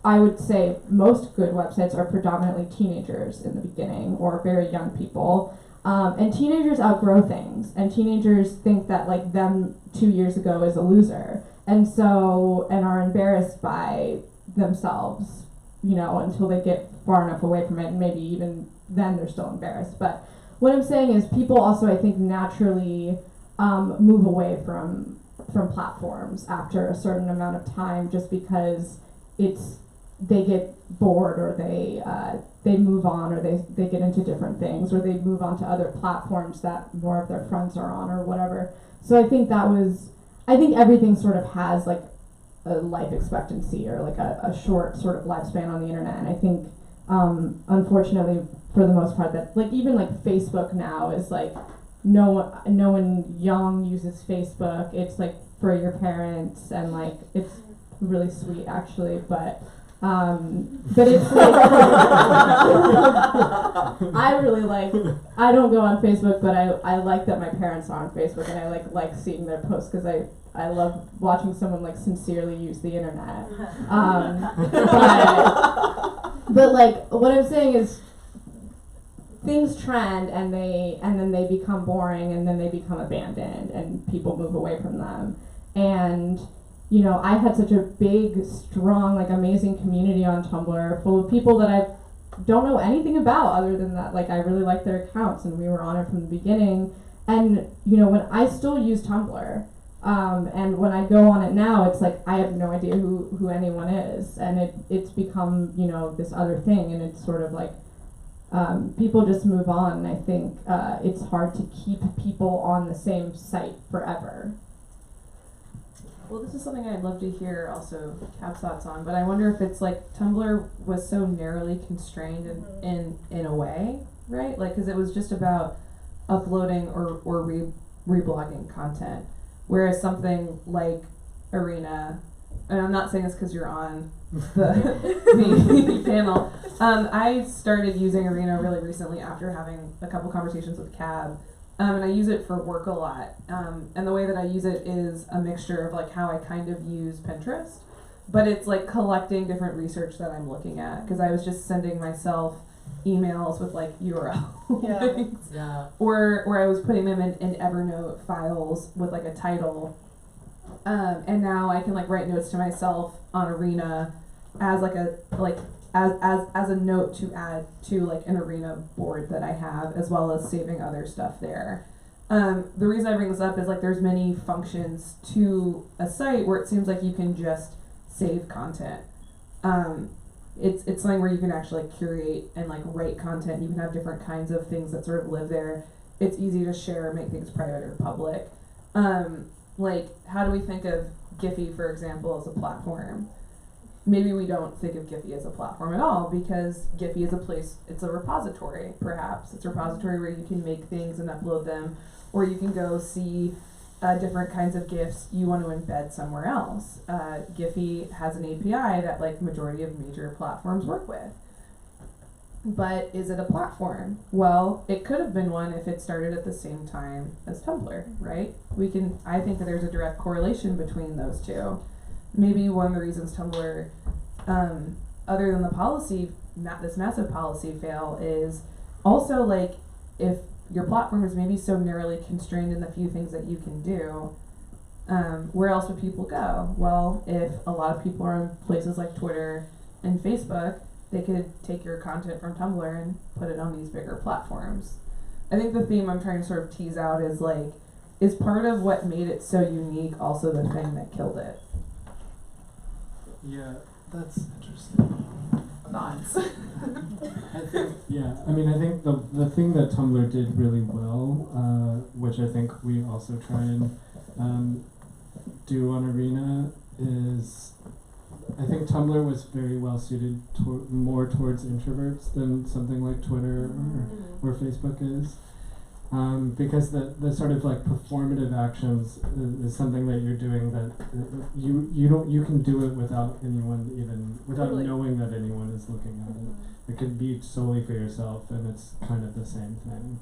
I would say, most good websites are predominantly teenagers in the beginning or very young people. And teenagers outgrow things, and teenagers think that them 2 years ago is a loser, and are embarrassed by themselves, until they get far enough away from it, and maybe even then they're still embarrassed. But what I'm saying is people also, I think, naturally move away from platforms after a certain amount of time, just because they get bored, or they move on, or they get into different things, or they move on to other platforms that more of their friends are on, or whatever. So I think everything sort of has a life expectancy, or a short sort of lifespan on the internet. And I think unfortunately for the most part that even Facebook now is no one young uses Facebook. It's for your parents, and it's really sweet actually, but it's I really I don't go on Facebook, but I like that my parents are on Facebook, and I like seeing their posts, because I love watching someone sincerely use the internet. But what I'm saying is things trend, and then they become boring, and then they become abandoned, and people move away from them. And I had such a big, strong, amazing community on Tumblr, full of people that I don't know anything about other than that. I really liked their accounts, and we were on it from the beginning. And, when I still use Tumblr, and when I go on it now, it's I have no idea who anyone is. And it's become, this other thing, and it's sort of people just move on. And I think it's hard to keep people on the same site forever. Well, this is something I'd love to hear also Cap's thoughts on, but I wonder if it's Tumblr was so narrowly constrained in a way, right? Because it was just about uploading or reblogging content, whereas something like Arena, and I'm not saying this because you're on the panel, I started using Arena really recently after having a couple conversations with Cab. And I use it for work a lot. And the way that I use it is a mixture of how I kind of use Pinterest, but it's collecting different research that I'm looking at, because I was just sending myself emails with URL links. Yeah. Or I was putting them in Evernote files with a title. And now I can write notes to myself on Arena as as a note to add to an Arena board that I have, as well as saving other stuff there. The reason I bring this up is like there's many functions to a site where it seems like you can just save content. It's something where you can actually curate and like write content. You can have different kinds of things that sort of live there. It's easy to share, make things private or public. Like how do we think of Giphy, for example, as a platform? Maybe we don't think of Giphy as a platform at all because Giphy is a place, it's a repository, perhaps. It's a repository where you can make things and upload them, or you can go see different kinds of GIFs you want to embed somewhere else. Giphy has an API that like majority of major platforms work with. But is it a platform? Well, it could have been one if it started at the same time as Tumblr, right? I think that there's a direct correlation between those two. Maybe one of the reasons Tumblr, other than the policy, this massive policy fail, is also like if your platform is maybe so narrowly constrained in the few things that you can do, where else would people go? Well, if a lot of people are on places like Twitter and Facebook, they could take your content from Tumblr and put it on these bigger platforms. I think the theme I'm trying to sort of tease out is like, is part of what made it so unique also the thing that killed it? Yeah, that's interesting. Thoughts? I think the thing that Tumblr did really well, which I think we also try and do on Arena, is I think Tumblr was very well suited more towards introverts than something like Twitter or Facebook is. Because the sort of like performative actions is something that you're doing that you can do it without anyone without knowing that anyone is looking at it. It could be solely for yourself, and it's kind of the same thing.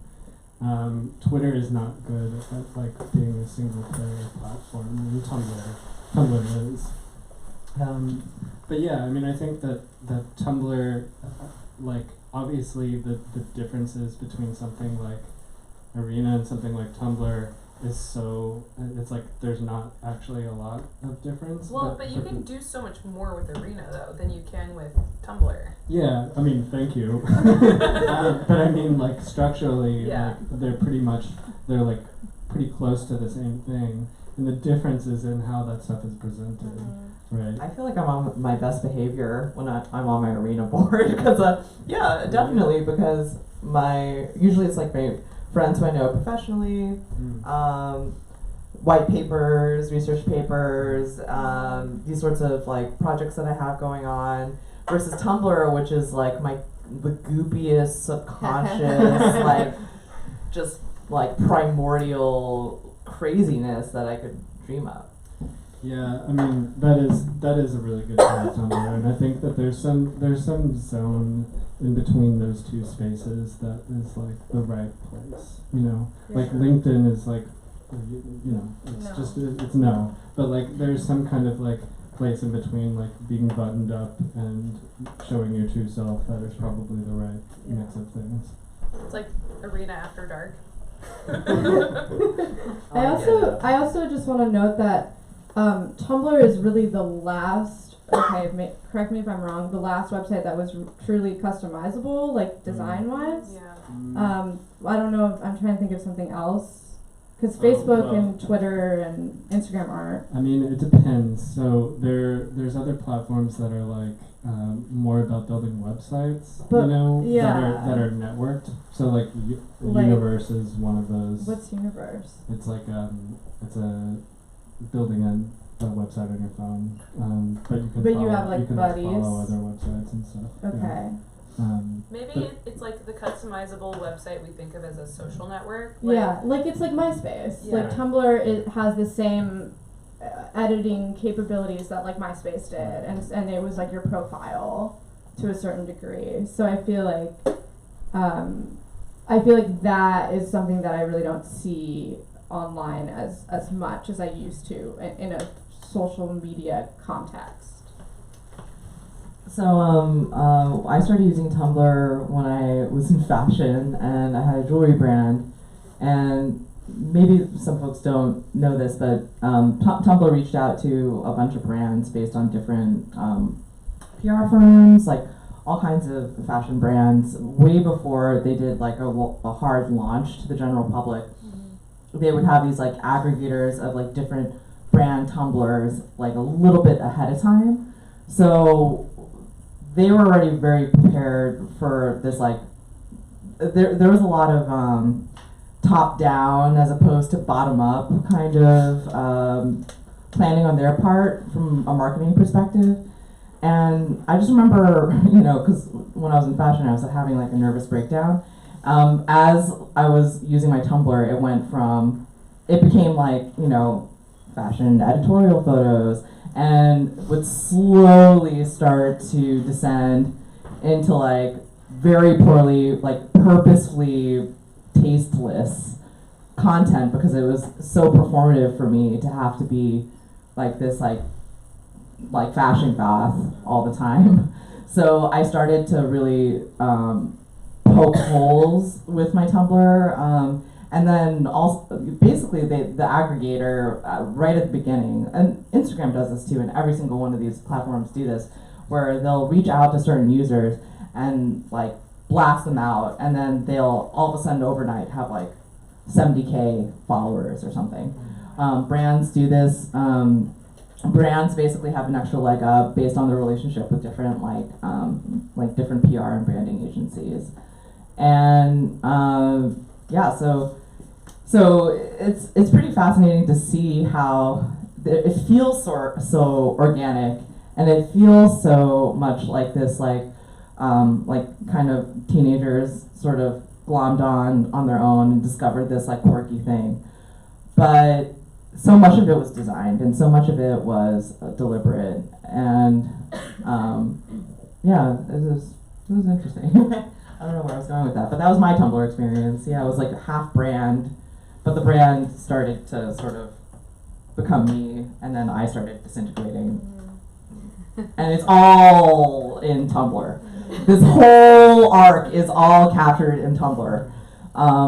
Twitter is not good at like being a single player platform, and Tumblr is. But yeah, I mean, I think that Tumblr, like obviously the differences between something like Arena and something like Tumblr is so, it's like there's not actually a lot of difference. Well, but you can do so much more with Arena though than you can with Tumblr. Yeah, I mean, thank you. But I mean, like structurally, Yeah. like they're like pretty close to the same thing, and the difference is in how that stuff is presented, right? I feel like I'm on my best behavior when I'm on my Arena board because yeah, definitely, because usually it's like my friends who I know professionally, white papers, research papers, these sorts of like projects that I have going on, versus Tumblr, which is like the goopiest, subconscious, like just like primordial craziness that I could dream of. Yeah, I mean that is a really good point of Tumblr, and I think that there's some zone in between those two spaces that is like the right place. You know, like LinkedIn is like, you know, it's no, but like there's some kind of like place in between, like being buttoned up and showing your true self that is probably the right mix of things. It's like Arena after dark. I also just want to note that Tumblr is really the last, correct me if I'm wrong, the last website that was truly customizable, like design-wise. Yeah. I don't know if I'm trying to think of something else, because Facebook and Twitter and Instagram aren't. I mean, it depends. So there's other platforms that are like more about building websites, But, you know, yeah. that are networked. So like Universe is one of those. What's Universe? It's like it's a building a website on your phone, but you can But follow, you have, like, can buddies. follow other websites and stuff. Okay. Yeah. Maybe it's like the customizable website we think of as a social network. Yeah, like it's like MySpace. Yeah. Like Tumblr, it has the same editing capabilities that like MySpace did, and it was like your profile to a certain degree. So I feel like that is something that I really don't see online as much as I used to in a social media context. So I started using Tumblr when I was in fashion, and I had a jewelry brand, and maybe some folks don't know this, but Tumblr reached out to a bunch of brands based on different PR firms, like all kinds of fashion brands, way before they did like a hard launch to the general public. they would have these like aggregators of like different brand Tumblrs like a little bit ahead of time. So they were already very prepared for this like there was a lot of top down as opposed to bottom up kind of planning on their part from a marketing perspective. And I just remember, you know, because when I was in fashion, I was having like a nervous breakdown. As I was using my Tumblr, it became like, you know, fashion editorial photos, and would slowly start to descend into like very poorly, like purposefully tasteless content, because it was so performative for me to have to be like this like fashion goth all the time. So I started to really poke holes with my Tumblr, and then also basically the aggregator right at the beginning, and Instagram does this too, and every single one of these platforms do this, where they'll reach out to certain users and like blast them out, and then they'll all of a sudden overnight have like 70K followers or something. Brands do this. Brands basically have an extra leg up based on their relationship with different like different PR and branding agencies, and yeah, so it's pretty fascinating to see how it feels so organic, and it feels so much like this like kind of teenagers sort of glommed on their own and discovered this like quirky thing, but so much of it was designed and so much of it was deliberate, and yeah, it was interesting. I don't know where I was going with that, but that was my Tumblr experience. Yeah, it was like half brand, but the brand started to sort of become me, and then I started disintegrating. And it's all in Tumblr. This whole arc is all captured in Tumblr,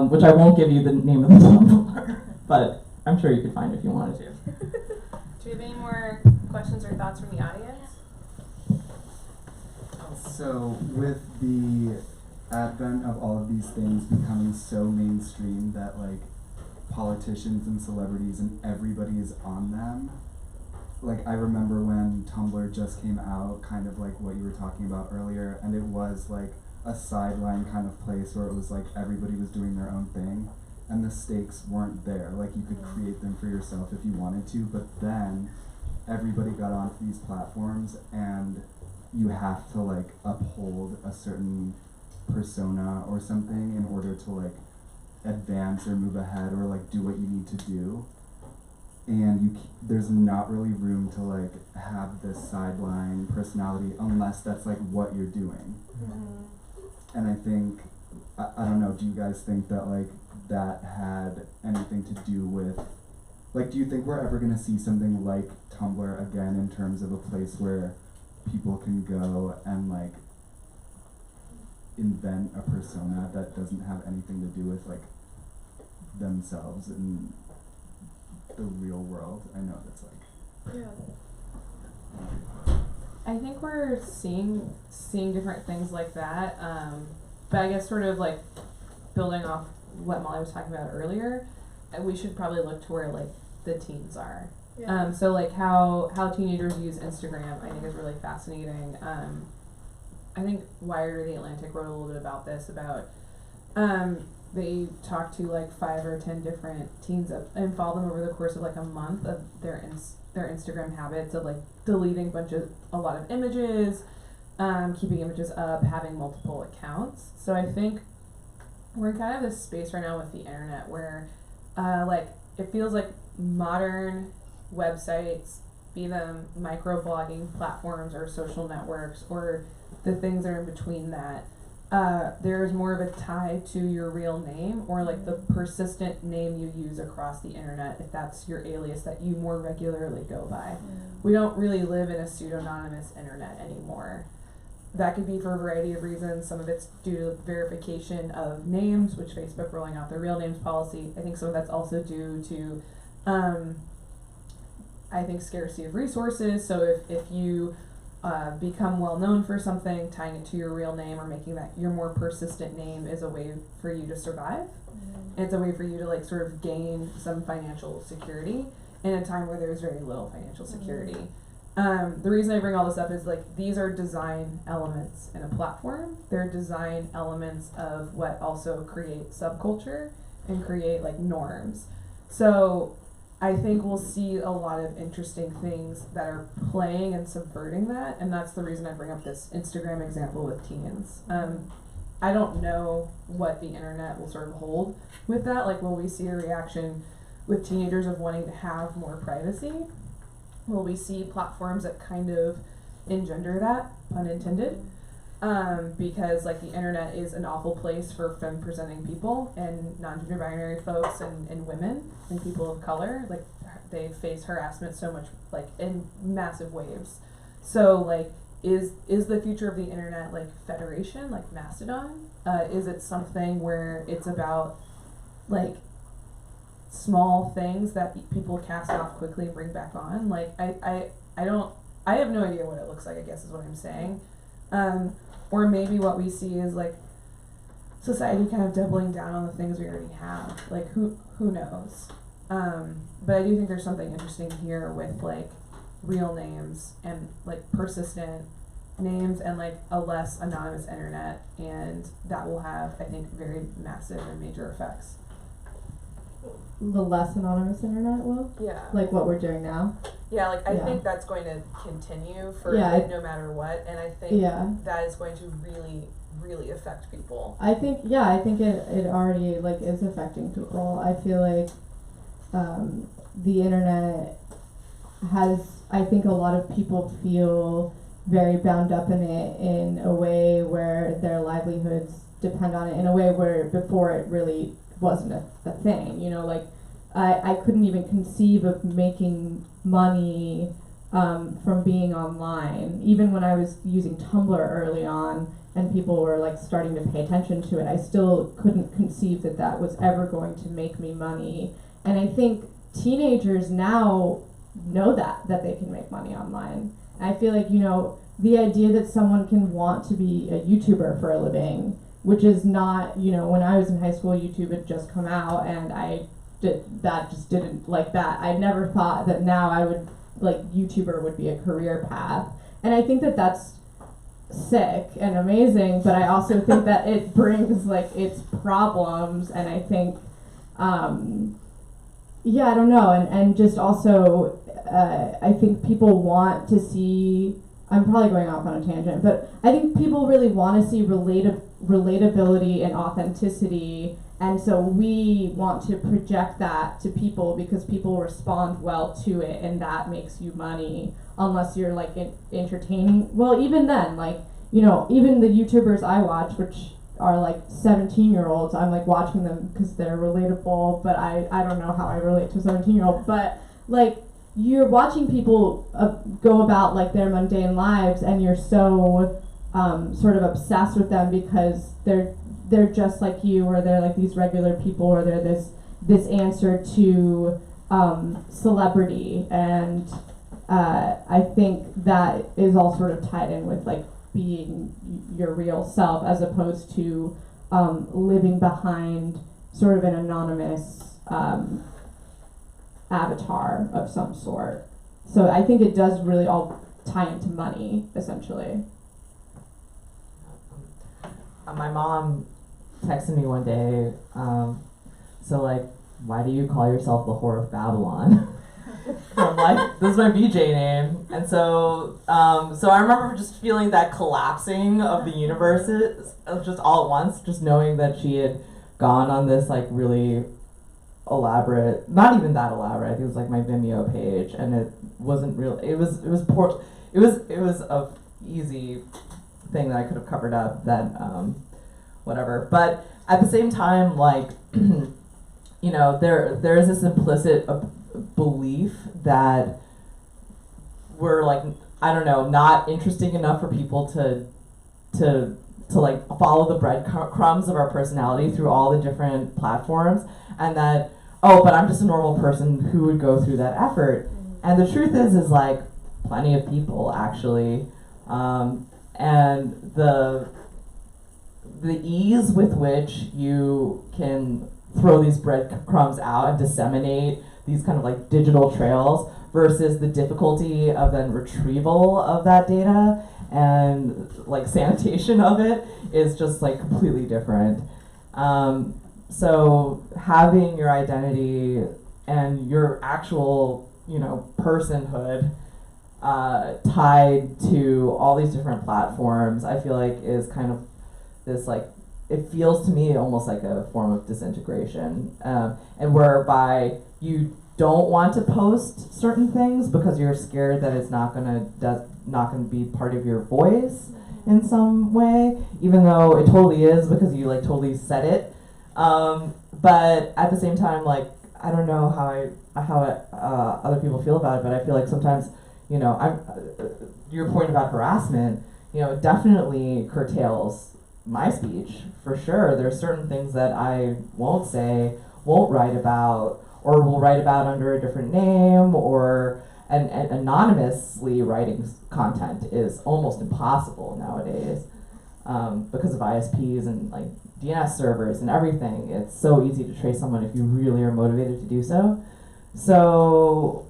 which I won't give you the name of the Tumblr, but I'm sure you could find it if you wanted to. Do we have any more questions or thoughts from the audience? So with the advent of all of these things becoming so mainstream that like politicians and celebrities and everybody is on them, like I remember when Tumblr just came out, kind of like what you were talking about earlier, and it was like a sideline kind of place where it was like everybody was doing their own thing and the stakes weren't there. Like you could create them for yourself if you wanted to, but then everybody got onto these platforms and you have to like uphold a certain persona or something in order to like advance or move ahead or like do what you need to do, and there's not really room to like have this sideline personality unless that's like what you're doing. And I think I don't know, do you guys think that like that had anything to do with, like, do you think we're ever going to see something like Tumblr again in terms of a place where people can go and like invent a persona that doesn't have anything to do with like themselves in the real world? I know that's like I think we're seeing different things like that, but I guess sort of like building off what Molly was talking about earlier, we should probably look to where like the teens are. Yeah. So like how teenagers use Instagram, I think is really fascinating. I think Wired or The Atlantic wrote a little bit about this, about they talked to like 5 or 10 different teens and followed them over the course of like a month of their Instagram habits of like deleting a lot of images, keeping images up, having multiple accounts. So I think we're in kind of this space right now with the internet where like it feels like modern websites, be them microblogging platforms or social networks or the things that are in between that, there's more of a tie to your real name or like the persistent name you use across the internet, if that's your alias that you more regularly go by. We don't really live in a pseudonymous internet anymore. That could be for a variety of reasons. Some of it's due to verification of names, which Facebook rolling out their real names policy. I think some of that's also due to I think scarcity of resources. So if you become well known for something, tying it to your real name or making that your more persistent name is a way for you to survive. It's a way for you to like sort of gain some financial security in a time where there's very little financial security. The reason I bring all this up is like these are design elements in a platform. They're design elements of what also create subculture and create like norms. So I think we'll see a lot of interesting things that are playing and subverting that, and that's the reason I bring up this Instagram example with teens. I don't know what the internet will sort of hold with that. Like, will we see a reaction with teenagers of wanting to have more privacy? Will we see platforms that kind of engender that, pun intended? Because like the internet is an awful place for femme presenting people and non-gender binary folks and women and people of color. Like they face harassment so much, like in massive waves. So like is the future of the internet like federation, like Mastodon? Is it something where it's about like small things that people cast off quickly and bring back on? Like I have no idea what it looks like, I guess is what I'm saying. Or maybe what we see is like society kind of doubling down on the things we already have. Like who knows? But I do think there's something interesting here with like real names and like persistent names and like a less anonymous internet, and that will have, I think, very massive and major effects. The less anonymous internet will? Yeah. Like what we're doing now? Yeah, like I Yeah. think that's going to continue for Yeah, like, no matter what, and I think Yeah. that is going to really, really affect people. I think it already like is affecting people. I feel like the internet has, I think a lot of people feel very bound up in it in a way where their livelihoods depend on it, in a way where before it really wasn't a thing, you know, like I couldn't even conceive of making money from being online. Even when I was using Tumblr early on and people were like starting to pay attention to it, I still couldn't conceive that that was ever going to make me money. And I think teenagers now know that they can make money online. I feel like, you know, the idea that someone can want to be a YouTuber for a living, which is not, you know, when I was in high school, YouTube had just come out and just didn't like that. I never thought that now I would, like, YouTuber would be a career path. And I think that that's sick and amazing, but I also think that it brings, like, its problems, and I think, yeah, I don't know, and just also, I think people want to see, I'm probably going off on a tangent, but I think people really want to see relatability and authenticity, and so we want to project that to people because people respond well to it, and that makes you money, unless you're like entertaining. Well, even then, like, you know, even the YouTubers I watch, which are like 17-year-olds, I'm like watching them because they're relatable, but I don't know how I relate to a 17-year-old, but like, you're watching people go about like their mundane lives, and you're so sort of obsessed with them because they're just like you, or they're like these regular people, or they're this answer to celebrity, and I think that is all sort of tied in with like being your real self, as opposed to living behind sort of an anonymous avatar of some sort. So I think it does really all tie into money, essentially. My mom texted me one day, so like, why do you call yourself the Whore of Babylon? I'm like, this is my BJ name. And so I remember just feeling that collapsing of the universes just all at once, just knowing that she had gone on this like really elaborate, not even that elaborate, I think it was like my Vimeo page, and it wasn't real, it was poor, it was a easy thing that I could have covered up, that whatever. But at the same time, like, you know, there is this implicit belief that we're like, I don't know, not interesting enough for people to like follow the breadcrumbs of our personality through all the different platforms, and that, oh, but I'm just a normal person who would go through that effort. And the truth is like, plenty of people actually And the ease with which you can throw these breadcrumbs out and disseminate these kind of like digital trails versus the difficulty of then retrieval of that data and like sanitation of it is just like completely different. So having your identity and your actual, personhood tied to all these different platforms, I feel like is kind of this like, it feels to me almost like a form of disintegration, and whereby you don't want to post certain things because you're scared that it's not gonna be part of your voice in some way, even though it totally is because you like totally said it. But at the same time, like I don't know how other people feel about it, but I feel like sometimes, your point about harassment, definitely curtails my speech for sure. There's certain things that I won't say, won't write about, or will write about under a different name, or and anonymously writing content is almost impossible nowadays because of ISPs and like DNS servers and everything. It's so easy to trace someone if you really are motivated to do so. So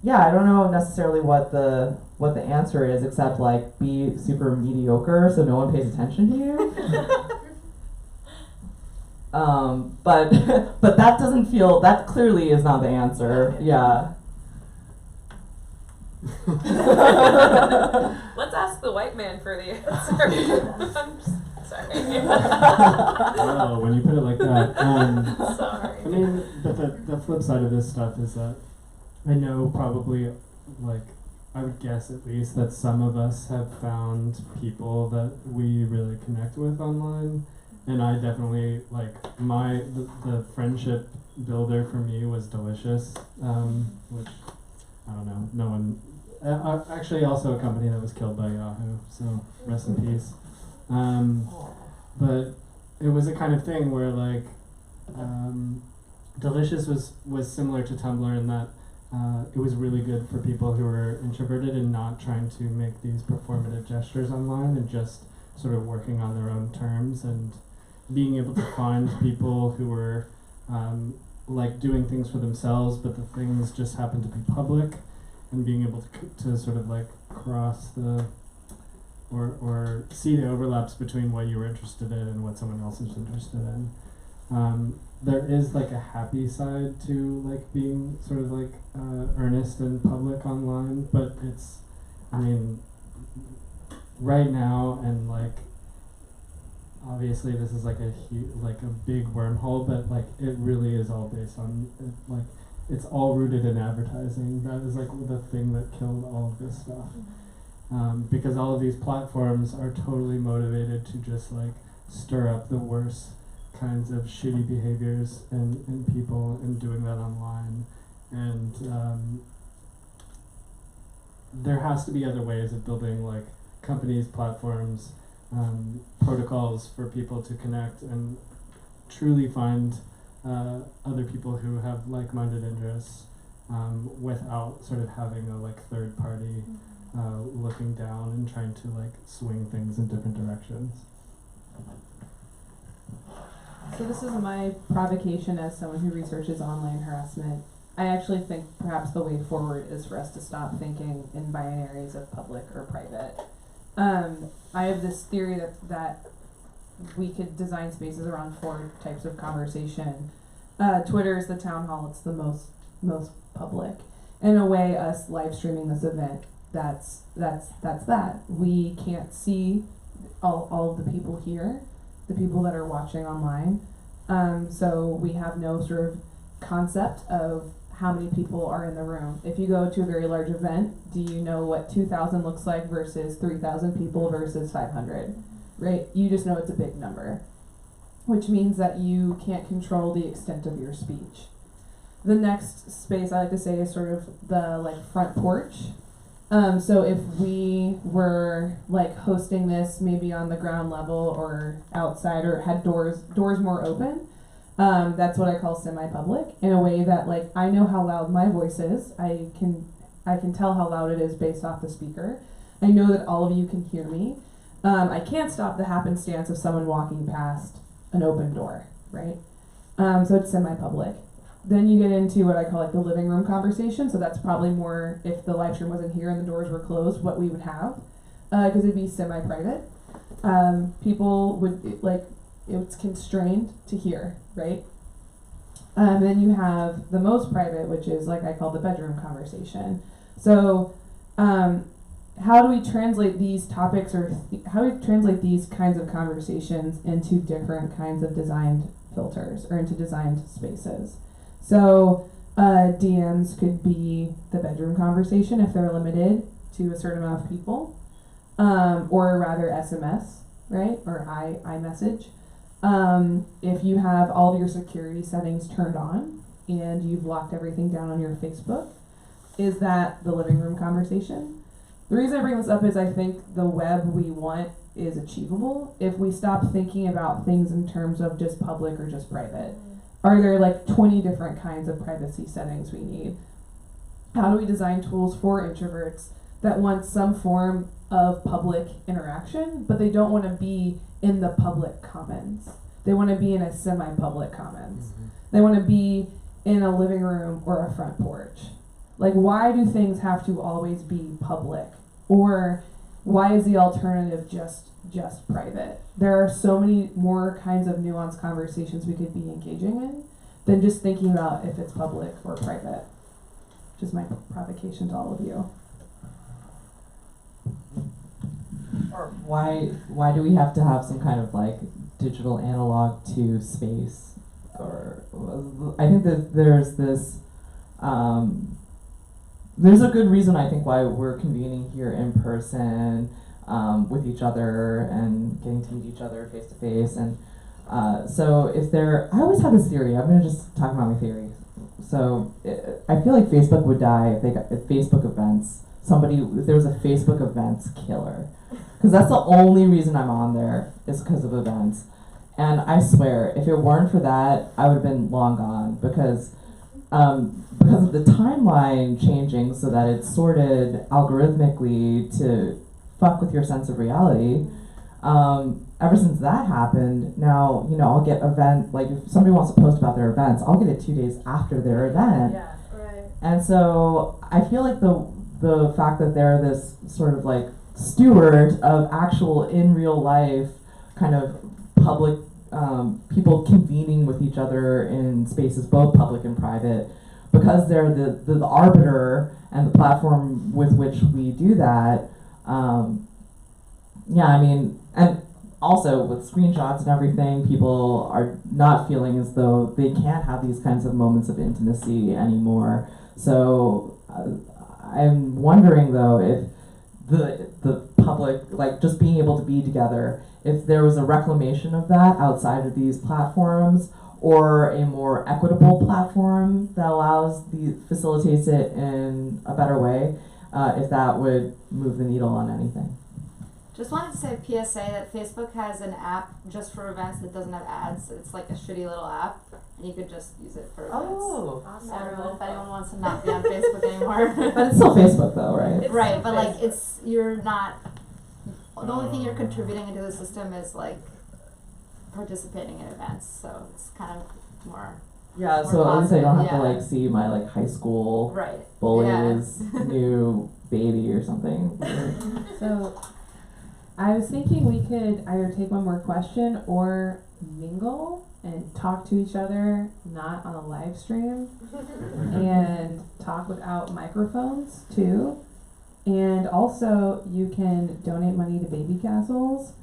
yeah, I don't know necessarily what the answer is, except like be super mediocre so no one pays attention to you. But that clearly is not the answer. Yeah. Let's ask the white man for the answer. I'm just, sorry. Oh, when you put it like that. Sorry. I mean, but the flip side of this stuff is that I know probably, like, I would guess at least that some of us have found people that we really connect with online. And I definitely, like, the friendship builder for me was Delicious, which, I don't know, no one, actually also a company that was killed by Yahoo, so rest in peace. But it was a kind of thing where, like, Delicious was similar to Tumblr in that it was really good for people who were introverted and not trying to make these performative gestures online and just sort of working on their own terms and being able to find people who were like doing things for themselves, but the things just happened to be public, and being able to sort of like cross the or see the overlaps between what you were interested in and what someone else is interested in. There is like a happy side to like being sort of like earnest and public online, but it's, I mean, right now, and like obviously this is like a big wormhole, but like it really is all based on like it's all rooted in advertising. That is like the thing that killed all of this stuff, because all of these platforms are totally motivated to just like stir up the worst kinds of shitty behaviors in people and doing that online. And there has to be other ways of building like companies, platforms, protocols for people to connect and truly find other people who have like-minded interests without sort of having a like third party looking down and trying to like swing things in different directions. So this is my provocation as someone who researches online harassment. I actually think perhaps the way forward is for us to stop thinking in binaries of public or private. I have this theory that we could design spaces around 4 types of conversation. Twitter is the town hall; it's the most public. In a way, us live streaming this event, that's that. We can't see all of the people here, the people that are watching online. So we have no sort of concept of how many people are in the room. If you go to a very large event, do you know what 2,000 looks like versus 3,000 people versus 500, right? You just know it's a big number, which means that you can't control the extent of your speech. The next space I like to say is sort of the like front porch. So if we were like hosting this maybe on the ground level or outside or had doors more open, that's what I call semi-public, in a way that like I know how loud my voice is. I can tell how loud it is based off the speaker, I know that all of you can hear me. I can't stop the happenstance of someone walking past an open door, right? So it's semi-public. Then you get into what I call like the living room conversation. So that's probably more if the live stream wasn't here and the doors were closed, what we would have, because it'd be semi-private. People would it's constrained to hear, right? Then you have the most private, which is like I call the bedroom conversation. So, how do we translate these topics how do we translate these kinds of conversations into different kinds of designed filters or into designed spaces? So, DMs could be the bedroom conversation if they're limited to a certain amount of people, or rather SMS, right? Or iMessage. If you have all of your security settings turned on and you've locked everything down on your Facebook, is that the living room conversation? The reason I bring this up is I think the web we want is achievable if we stop thinking about things in terms of just public or just private. Are there like 20 different kinds of privacy settings we need? How do we design tools for introverts that want some form of public interaction, but they don't want to be in the public commons? They want to be in a semi-public commons. They want to be in a living room or a front porch. Like, why do things have to always be public? Or why is the alternative just private? There are so many more kinds of nuanced conversations we could be engaging in than just thinking about if it's public or private. Just my provocation to all of you. Or why do we have to have some kind of like digital analog to space? Or I think that there's this there's a good reason I think why we're convening here in person with each other and getting to meet each other face to face. And so if I always have this theory. I'm gonna just talk about my theory. So I feel like Facebook would die if Facebook events. If there was a Facebook events killer. Because that's the only reason I'm on there is because of events. And I swear, if it weren't for that, I would have been long gone because of the timeline changing so that it's sorted algorithmically to fuck with your sense of reality. Ever since that happened, now, I'll get like if somebody wants to post about their events, I'll get it 2 days after their event. Yeah, right. And so I feel like the fact that they're this sort of like steward of actual in real life kind of public people convening with each other in spaces both public and private, because they're the arbiter and the platform with which we do that. And also with screenshots and everything, people are not feeling as though they can't have these kinds of moments of intimacy anymore. So I'm wondering though if the public, like just being able to be together, if there was a reclamation of that outside of these platforms, or a more equitable platform that facilitates it in a better way, if that would move the needle on anything. Just wanted to say a PSA that Facebook has an app just for events that doesn't have ads. It's like a shitty little app, and you could just use it for events. Oh, I don't know if anyone wants to not be on Facebook anymore. But it's still Facebook though, right? Right, but like you're not, the only thing you're contributing into the system is like participating in events, so it's kind of more. Yeah, so at least I don't have to yeah. like see my like high school Right. bullies new baby or something. So I was thinking we could either take one more question or mingle and talk to each other, not on a live stream, and talk without microphones too. And also you can donate money to baby castles,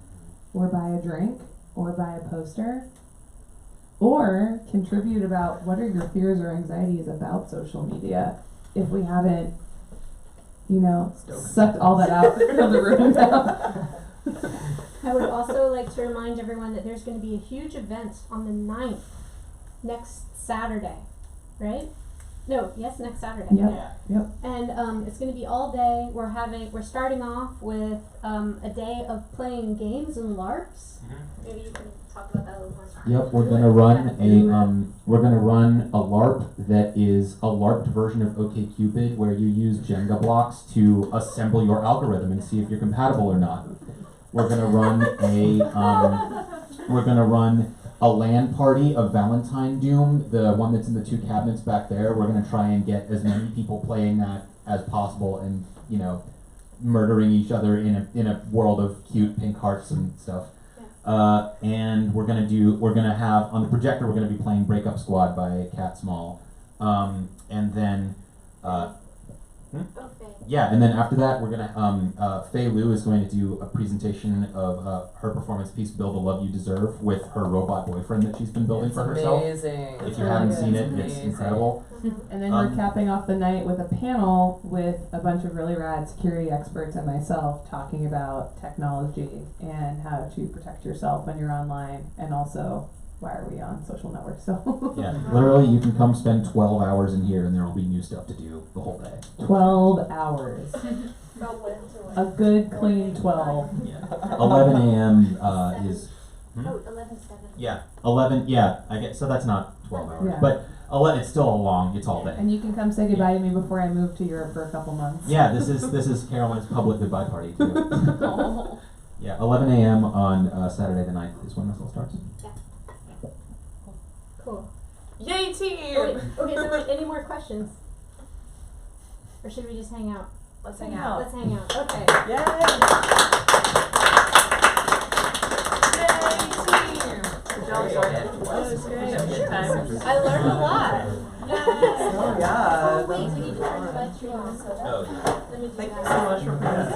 or buy a drink, or buy a poster, or contribute about what are your fears or anxieties about social media if we haven't, sucked all that out of the room now. I would also like to remind everyone that there's going to be a huge event on the 9th, next Saturday, right? next Saturday. Yep. And it's going to be all day. We're starting off with a day of playing games and LARPs. Maybe you can talk about that a little more. Yep, we're gonna run a LARP that is a LARPed version of OkCupid, where you use Jenga blocks to assemble your algorithm and see if you're compatible or not. We're gonna run a LAN party of Valentine Doom, the one that's in the 2 cabinets back there. We're gonna try and get as many people playing that as possible, and murdering each other in a world of cute pink hearts and stuff. And we're gonna have on the projector, we're gonna be playing Breakup Squad by Cat Small, and then and then after that we're gonna Fei Lu is going to do a presentation of her performance piece Build the Love You Deserve with her robot boyfriend that she's been building for herself. Amazing. If you haven't seen it, it's incredible. And then we're capping off the night with a panel with a bunch of really rad security experts and myself talking about technology and how to protect yourself when you're online, and also why are we on social networks. So Yeah, literally you can come spend 12 hours in here and there will be new stuff to do the whole day. 12 hours. A good clean 12. 11 a.m. is 11-7. Yeah, 11. Yeah, I guess so. That's not 12 hours, Yeah. but it's still it's all day. And you can come say goodbye to me before I move to Europe for a couple months. Yeah, this is Caroline's public goodbye party too. Yeah, 11 a.m. on Saturday the 9th is when this all starts. Cool. Yay, team! Okay, so any more questions? Or should we just hang out? Let's hang out. Let's hang out. Okay. Yay, team! Good job, Jordan. That was great. Have a good time. I learned a lot. Oh yeah. Oh wait, we need to charge the battery on the soda. Oh, yeah. Let me do Thank you that. so much for playing.